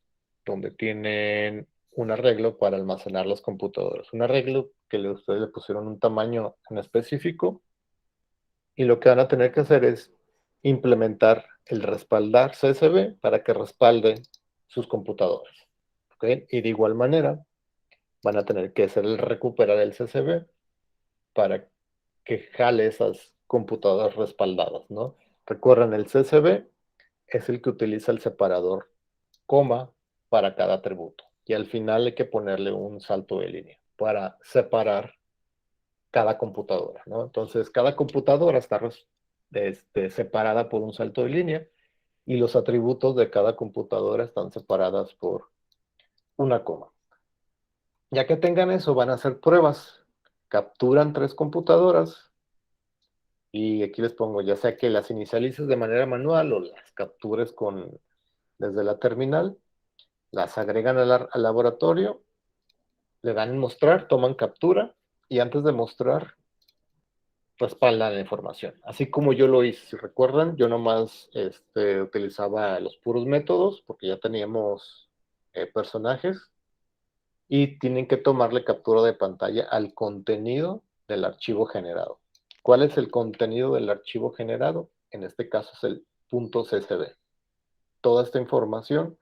donde tienen un arreglo para almacenar las computadoras. Un arreglo que ustedes le pusieron un tamaño en específico, y lo que van a tener que hacer es implementar el respaldar CSV para que respalde sus computadoras, ¿ok? Y de igual manera van a tener que hacer el recuperar el CSV para que jale esas computadoras respaldadas, ¿no? Recuerden, el CSV es el que utiliza el separador coma para cada atributo, y al final hay que ponerle un salto de línea para separar cada computadora, ¿no? Entonces, cada computadora está separada por un salto de línea, y los atributos de cada computadora están separadas por una coma. Ya que tengan eso, van a hacer pruebas. Capturan 3 computadoras, y aquí les pongo, ya sea que las inicialices de manera manual o las captures desde la terminal, las agregan al laboratorio, le dan en mostrar, toman captura, y antes de mostrar, respaldan la información. Así como yo lo hice, si recuerdan, yo nomás utilizaba los puros métodos, porque ya teníamos personajes, y tienen que tomarle captura de pantalla al contenido del archivo generado. ¿Cuál es el contenido del archivo generado? En este caso es el .csv. Toda esta información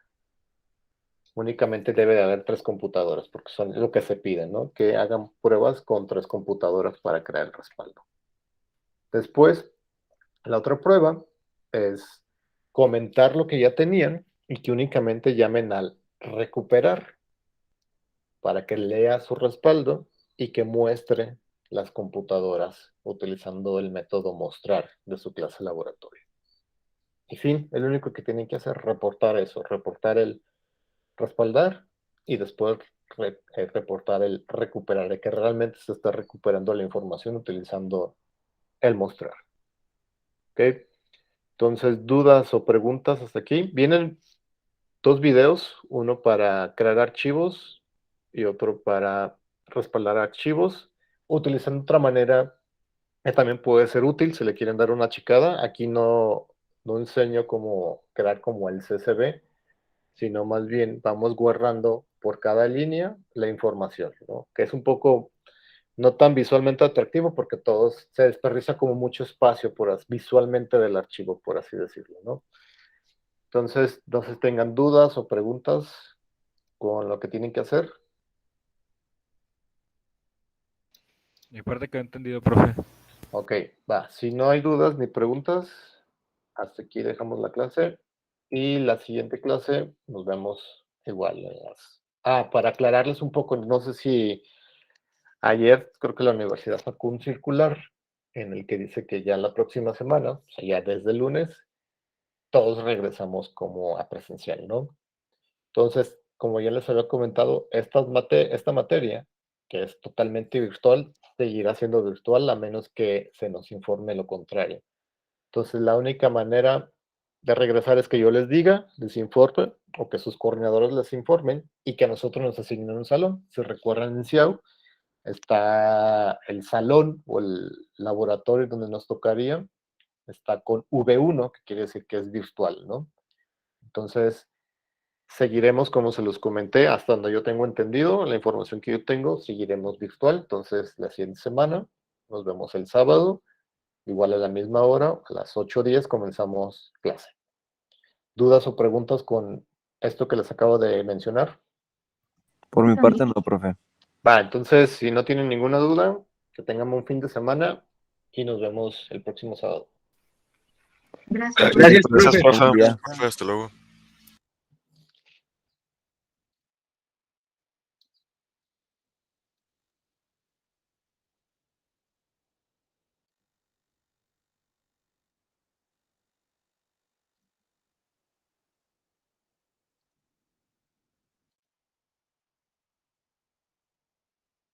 únicamente debe de haber 3 computadoras, porque son lo que se pide, ¿no? Que hagan pruebas con 3 computadoras para crear el respaldo. Después, la otra prueba es comentar lo que ya tenían y que únicamente llamen al recuperar para que lea su respaldo y que muestre las computadoras utilizando el método mostrar de su clase laboratorio. Y fin, el único que tienen que hacer es reportar eso, reportar el respaldar y después reportar el recuperar, de que realmente se está recuperando la información utilizando el mostrar. ¿Ok? Entonces, ¿dudas o preguntas hasta aquí? Vienen 2 videos, uno para crear archivos y otro para respaldar archivos, utilizando otra manera que también puede ser útil si le quieren dar una checada. Aquí no enseño cómo crear como el CSV, sino más bien vamos guardando por cada línea la información, ¿no? Que es un poco no tan visualmente atractivo porque todo se desperdicia como mucho espacio visualmente del archivo, por así decirlo, ¿no? Entonces, no sé si tengan dudas o preguntas con lo que tienen que hacer. Mi parte quedó entendido, profe. Ok, va. Si no hay dudas ni preguntas, hasta aquí dejamos la clase. Y la siguiente clase nos vemos igual. Para aclararles un poco, no sé si ayer creo que la universidad sacó un circular en el que dice que ya la próxima semana, o sea, ya desde el lunes, todos regresamos como a presencial, ¿no? Entonces, como ya les había comentado, esta materia, que es totalmente virtual, seguirá siendo virtual a menos que se nos informe lo contrario. Entonces, la única manera de regresar es que yo les diga, les informe, o que sus coordinadores les informen, y que a nosotros nos asignen un salón. Si recuerdan en CIAU, está el salón o el laboratorio donde nos tocaría, está con V1, que quiere decir que es virtual, ¿no? Entonces, seguiremos, como se los comenté, hasta donde yo tengo entendido, la información que yo tengo, seguiremos virtual. Entonces, la siguiente semana, nos vemos el sábado, igual a la misma hora, a las 8:10 comenzamos clase. ¿Dudas o preguntas con esto que les acabo de mencionar? Por mi parte no, profe. Va, entonces, si no tienen ninguna duda, que tengamos un fin de semana y nos vemos el próximo sábado. Gracias. Gracias, Gracias, profe. profe. Buen día. Hasta luego.